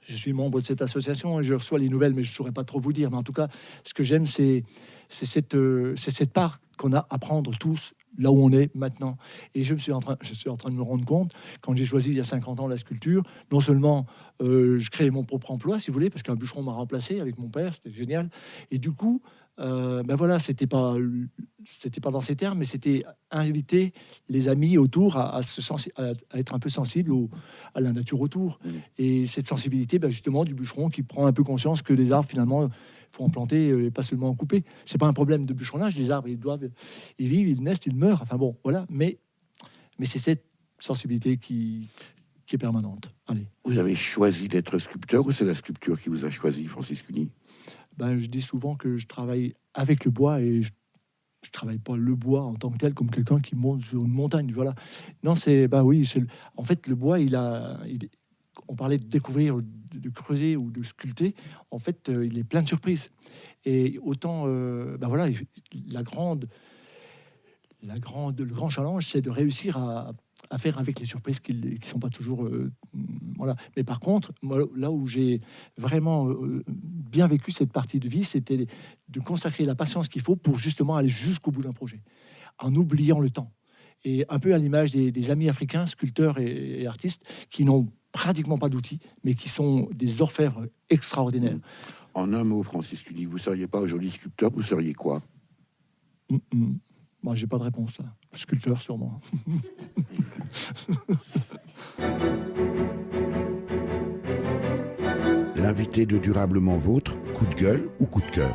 Speaker 3: suis membre de cette association et je reçois les nouvelles, mais je ne saurais pas trop vous dire. Mais en tout cas, ce que j'aime, c'est cette part qu'on a à prendre tous là où on est maintenant. Et je suis en train de me rendre compte, quand j'ai choisi il y a 50 ans la sculpture, non seulement je créais mon propre emploi, si vous voulez, parce qu'un bûcheron m'a remplacé avec mon père, c'était génial. Et du coup, voilà, c'était pas dans ces termes, mais c'était inviter les amis autour à être un peu sensibles à la nature autour. Et cette sensibilité, justement, du bûcheron qui prend un peu conscience que les arbres, finalement, faut en planter et pas seulement en couper. C'est pas un problème de bûcheronnage. Les arbres, ils vivent, ils naissent, ils meurent. Enfin bon, voilà. Mais c'est cette sensibilité qui est permanente. Allez.
Speaker 1: Vous avez choisi d'être sculpteur ou c'est la sculpture qui vous a choisi, Francis Cuny?
Speaker 3: Je dis souvent que je travaille avec le bois et je travaille pas le bois en tant que tel comme quelqu'un qui monte sur une montagne. Voilà. Non, en fait, le bois, on parlait de découvrir, de creuser ou de sculpter. En fait, il est plein de surprises. Et autant, le grand challenge, c'est de réussir à faire avec les surprises qui ne sont pas toujours... voilà. Mais par contre, moi, là où j'ai vraiment bien vécu cette partie de vie, c'était de consacrer la patience qu'il faut pour justement aller jusqu'au bout d'un projet, en oubliant le temps. Et un peu à l'image des amis africains, sculpteurs et artistes, qui n'ont pratiquement pas d'outils, mais qui sont des orfèvres extraordinaires.
Speaker 1: En un mot, Francis Cuny, vous ne seriez pas aujourd'hui sculpteur, vous seriez quoi?
Speaker 3: Moi, j'ai pas de réponse là. Sculpteur, sûrement.
Speaker 1: L'invité de Durablement Vôtre, coup de gueule ou coup de cœur?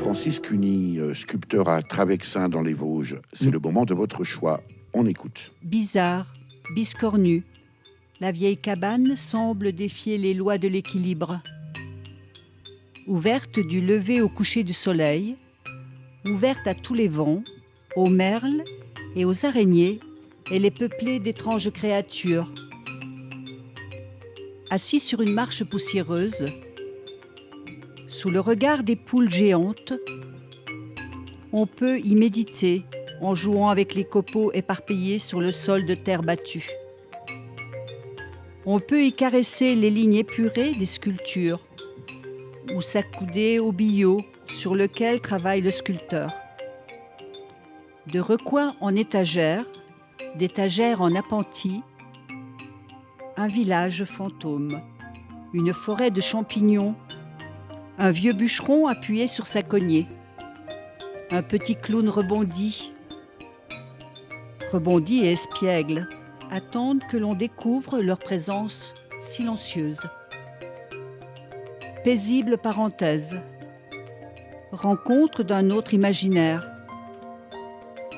Speaker 1: Francis Cuny, sculpteur à Travexin dans les Vosges, c'est le moment de votre choix. On écoute.
Speaker 11: Bizarre, biscornu. La vieille cabane semble défier les lois de l'équilibre. Ouverte du lever au coucher du soleil, ouverte à tous les vents, aux merles et aux araignées, elle est peuplée d'étranges créatures. Assis sur une marche poussiéreuse, sous le regard des poules géantes, on peut y méditer en jouant avec les copeaux éparpillés sur le sol de terre battue. On peut y caresser les lignes épurées des sculptures ou s'accouder au billot sur lequel travaille le sculpteur. De recoin en étagère, d'étagère en appentis, un village fantôme, une forêt de champignons, un vieux bûcheron appuyé sur sa cognée, un petit clown rebondi et espiègle, attendent que l'on découvre leur présence silencieuse. Paisible parenthèse, rencontre d'un autre imaginaire.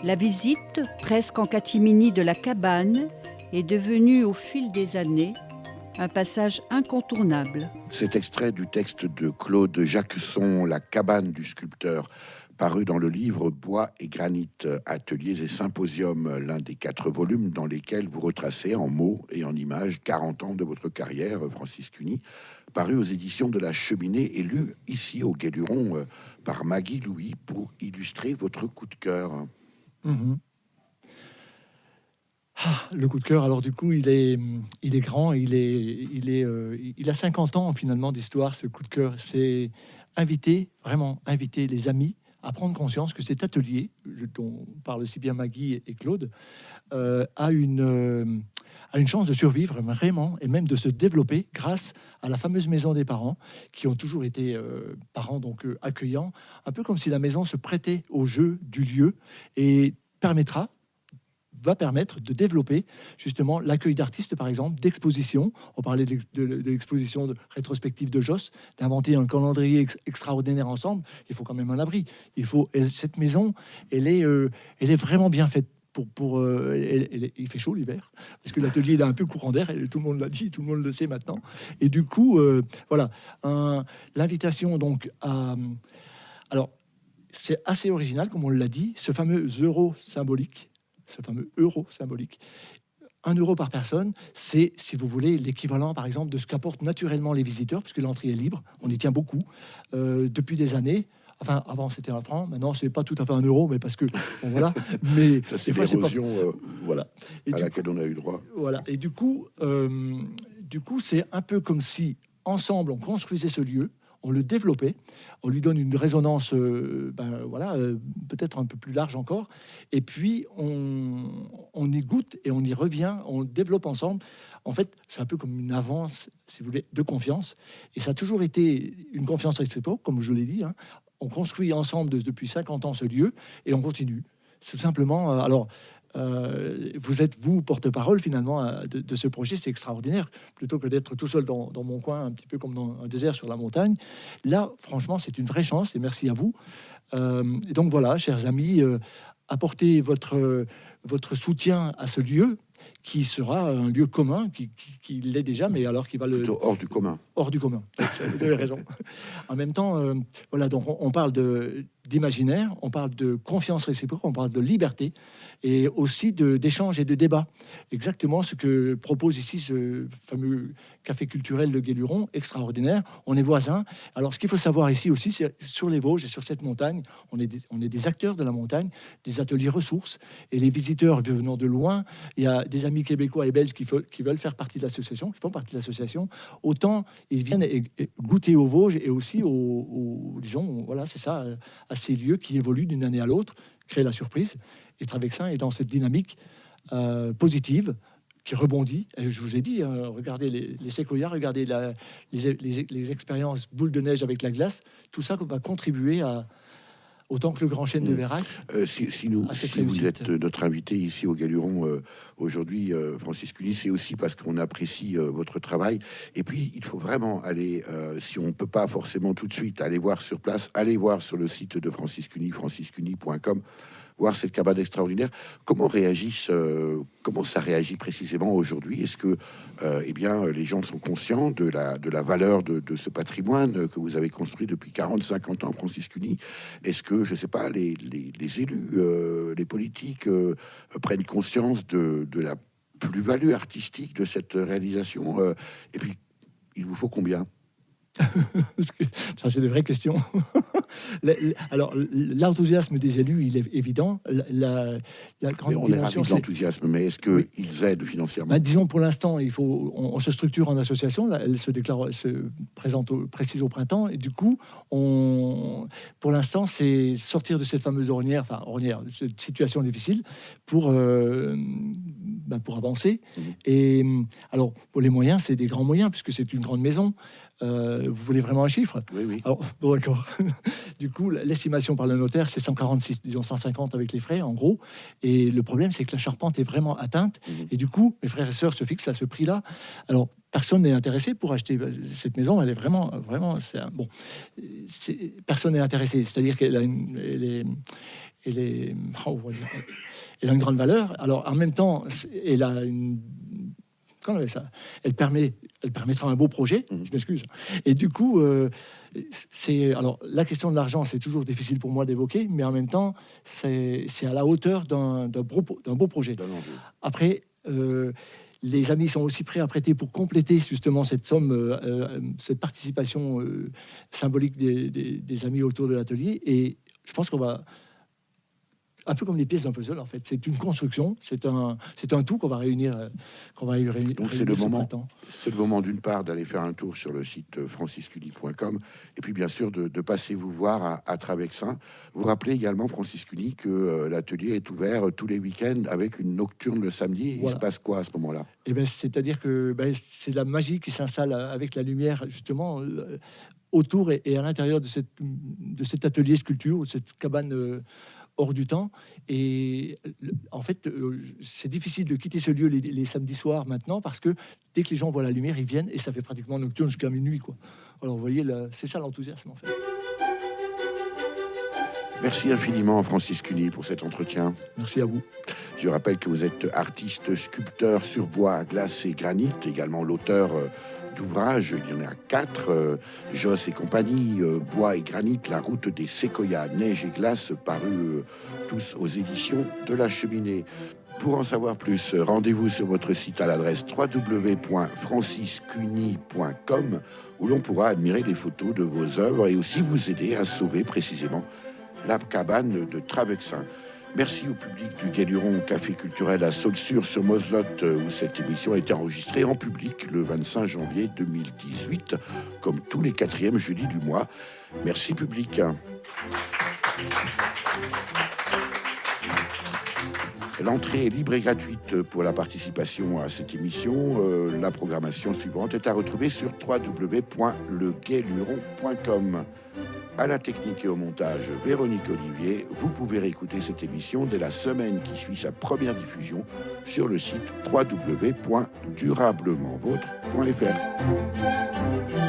Speaker 11: La visite, presque en catimini de la cabane, est devenu au fil des années un passage incontournable.
Speaker 1: Cet extrait du texte de Claude Jacquesson, La cabane du sculpteur, paru dans le livre Bois et granit, ateliers et symposiums, l'un des 4 volumes dans lesquels vous retracez en mots et en images 40 ans de votre carrière, Francis Cuny, paru aux éditions de La Cheminée et lu ici au Guéluron par Maggie Louis pour illustrer votre coup de cœur.
Speaker 3: Le coup de cœur, alors du coup, il est grand, il a 50 ans finalement d'histoire, ce coup de cœur. C'est vraiment inviter les amis à prendre conscience que cet atelier, dont parlent si bien Maggie et Claude, a une chance de survivre vraiment, et même de se développer grâce à la fameuse maison des parents, qui ont toujours été parents donc accueillants, un peu comme si la maison se prêtait au jeu du lieu et va permettre de développer justement l'accueil d'artistes, par exemple, d'expositions. On parlait de l'exposition rétrospective de Josse, d'inventer un calendrier extraordinaire ensemble. Il faut quand même un abri. Cette maison, elle est vraiment bien faite. Il fait chaud l'hiver, parce que l'atelier il a un peu courant d'air, et tout le monde l'a dit, tout le monde le sait maintenant. Et du coup, voilà, l'invitation donc à... Alors, c'est assez original, comme on l'a dit, ce fameux euro symbolique, 1 euro par personne, c'est, si vous voulez, l'équivalent, par exemple, de ce qu'apportent naturellement les visiteurs, puisque l'entrée est libre, on y tient beaucoup, depuis des années. Enfin, avant, c'était 1 franc, maintenant, c'est pas tout à fait 1 euro, mais parce que, bon, voilà. Mais
Speaker 1: ça, c'est l'érosion
Speaker 3: voilà.
Speaker 1: à laquelle on a eu droit.
Speaker 3: Voilà. Et du coup, c'est un peu comme si, ensemble, on construisait ce lieu, on le développait, on lui donne une résonance, peut-être un peu plus large encore, et puis on y goûte et on y revient, on développe ensemble. En fait, c'est un peu comme une avance, si vous voulez, de confiance, et ça a toujours été une confiance réciproque, comme je l'ai dit. On construit ensemble depuis 50 ans ce lieu, et on continue. C'est tout simplement... vous êtes, vous, porte-parole finalement de ce projet, c'est extraordinaire. Plutôt que d'être tout seul dans mon coin, un petit peu comme dans un désert sur la montagne. Là, franchement, c'est une vraie chance, et merci à vous. Et donc voilà, chers amis, apportez votre soutien à ce lieu, qui sera un lieu commun, qui l'est déjà, mais alors qui va
Speaker 1: plutôt hors du commun.
Speaker 3: Hors du commun, vous avez raison. En même temps, voilà, donc on parle d'imaginaire, on parle de confiance réciproque, on parle de liberté, et aussi d'échange et de débat. Exactement ce que propose ici ce fameux café culturel de Guéluron, extraordinaire. On est voisins. Alors, ce qu'il faut savoir ici aussi, c'est sur les Vosges et sur cette montagne, on est des acteurs de la montagne, des ateliers ressources, et les visiteurs venant de loin, il y a des amis québécois et belges qui veulent faire partie de l'association, qui font partie de l'association. Autant ils viennent goûter aux Vosges, et aussi disons, voilà, c'est ça, à ces lieux qui évoluent d'une année à l'autre, créer la surprise, être avec ça et dans cette dynamique positive qui rebondit. Et je vous ai dit, regardez les séquoias, regardez les expériences boules de neige avec la glace, tout ça va contribuer autant que le Grand Chêne de Vérac.
Speaker 1: Si vous êtes notre invité ici au Guéluron aujourd'hui, Francis Cuny, c'est aussi parce qu'on apprécie votre travail. Et puis, il faut vraiment aller, si on ne peut pas forcément tout de suite aller voir sur place, aller voir sur le site de Francis Cuny, franciscuny.com, voir cette cabane extraordinaire. Comment ça réagit précisément aujourd'hui? Est-ce que les gens sont conscients de la valeur de ce patrimoine que vous avez construit depuis 40-50 ans, Francis Cuny? Est-ce que, je ne sais pas, les élus, les politiques prennent conscience de la plus-value artistique de cette réalisation? Et puis, il vous faut combien?
Speaker 3: Parce que ça, c'est des vraies questions. Alors, l'enthousiasme des élus, il est évident. La grande
Speaker 1: on est ravis de l'enthousiasme, mais est-ce qu'ils aident financièrement?
Speaker 3: Disons, pour l'instant, on se structure en association. Là, elle se précise au printemps, et du coup, pour l'instant, c'est sortir de cette fameuse ornière, cette situation difficile, pour avancer. Et alors, pour les moyens, c'est des grands moyens, puisque c'est une grande maison. Vous voulez vraiment un chiffre?
Speaker 1: Oui.
Speaker 3: Alors, bon, d'accord. Du coup, l'estimation par le notaire, c'est 146, disons 150 avec les frais, en gros. Et le problème, c'est que la charpente est vraiment atteinte. Et du coup, mes frères et sœurs se fixent à ce prix-là. Alors, personne n'est intéressé pour acheter cette maison. Elle est vraiment... personne n'est intéressé. C'est-à-dire qu'elle a elle a une grande valeur. Alors, en même temps, elle a une... Comment on appelle ça ? Elle permettra un beau projet, je m'excuse. Et du coup, alors, la question de l'argent, c'est toujours difficile pour moi d'évoquer, mais en même temps, c'est à la hauteur d'un beau projet. Après, les amis sont aussi prêts à prêter pour compléter justement cette somme, cette participation symbolique des amis autour de l'atelier. Et je pense qu'on va... Un peu comme les pièces d'un puzzle, en fait. C'est une construction, c'est un tout qu'on va réunir.
Speaker 1: Donc c'est le moment d'une part d'aller faire un tour sur le site franciscuny.com et puis bien sûr de passer vous voir à Travexin. Vous rappelez également, Francis Cuny, que l'atelier est ouvert tous les week-ends avec une nocturne le samedi. Voilà. Il se passe quoi à ce moment-là ?
Speaker 3: C'est-à-dire que c'est la magie qui s'installe avec la lumière, justement, autour et à l'intérieur de cet atelier sculpture, de cette cabane hors du temps. Et en fait, c'est difficile de quitter ce lieu les samedis soirs maintenant, parce que dès que les gens voient la lumière, ils viennent et ça fait pratiquement nocturne jusqu'à minuit, quoi. Alors vous voyez, c'est ça l'enthousiasme, en fait.
Speaker 1: Merci infiniment, Francis Cuny, pour cet entretien.
Speaker 3: Merci à vous.
Speaker 1: Je rappelle que vous êtes artiste, sculpteur sur bois, glace et granit, également l'auteur d'ouvrages. Il y en a 4, Josse et compagnie, bois et granit, la route des séquoias, neige et glace, parus tous aux éditions de La Cheminée. Pour en savoir plus, rendez-vous sur votre site à l'adresse www.franciscuny.com, où l'on pourra admirer les photos de vos œuvres et aussi vous aider à sauver précisément la cabane de Travexin. Merci au public du Guéluron Café Culturel à Saulxures sur Moselotte, où cette émission a été enregistrée en public le 25 janvier 2018, comme tous les 4e jeudis du mois. Merci public. L'entrée est libre et gratuite pour la participation à cette émission. La programmation suivante est à retrouver sur www.leguéluron.com. À la technique et au montage, Véronique Olivier. Vous pouvez réécouter cette émission dès la semaine qui suit sa première diffusion sur le site www.durablementvôtre.fr.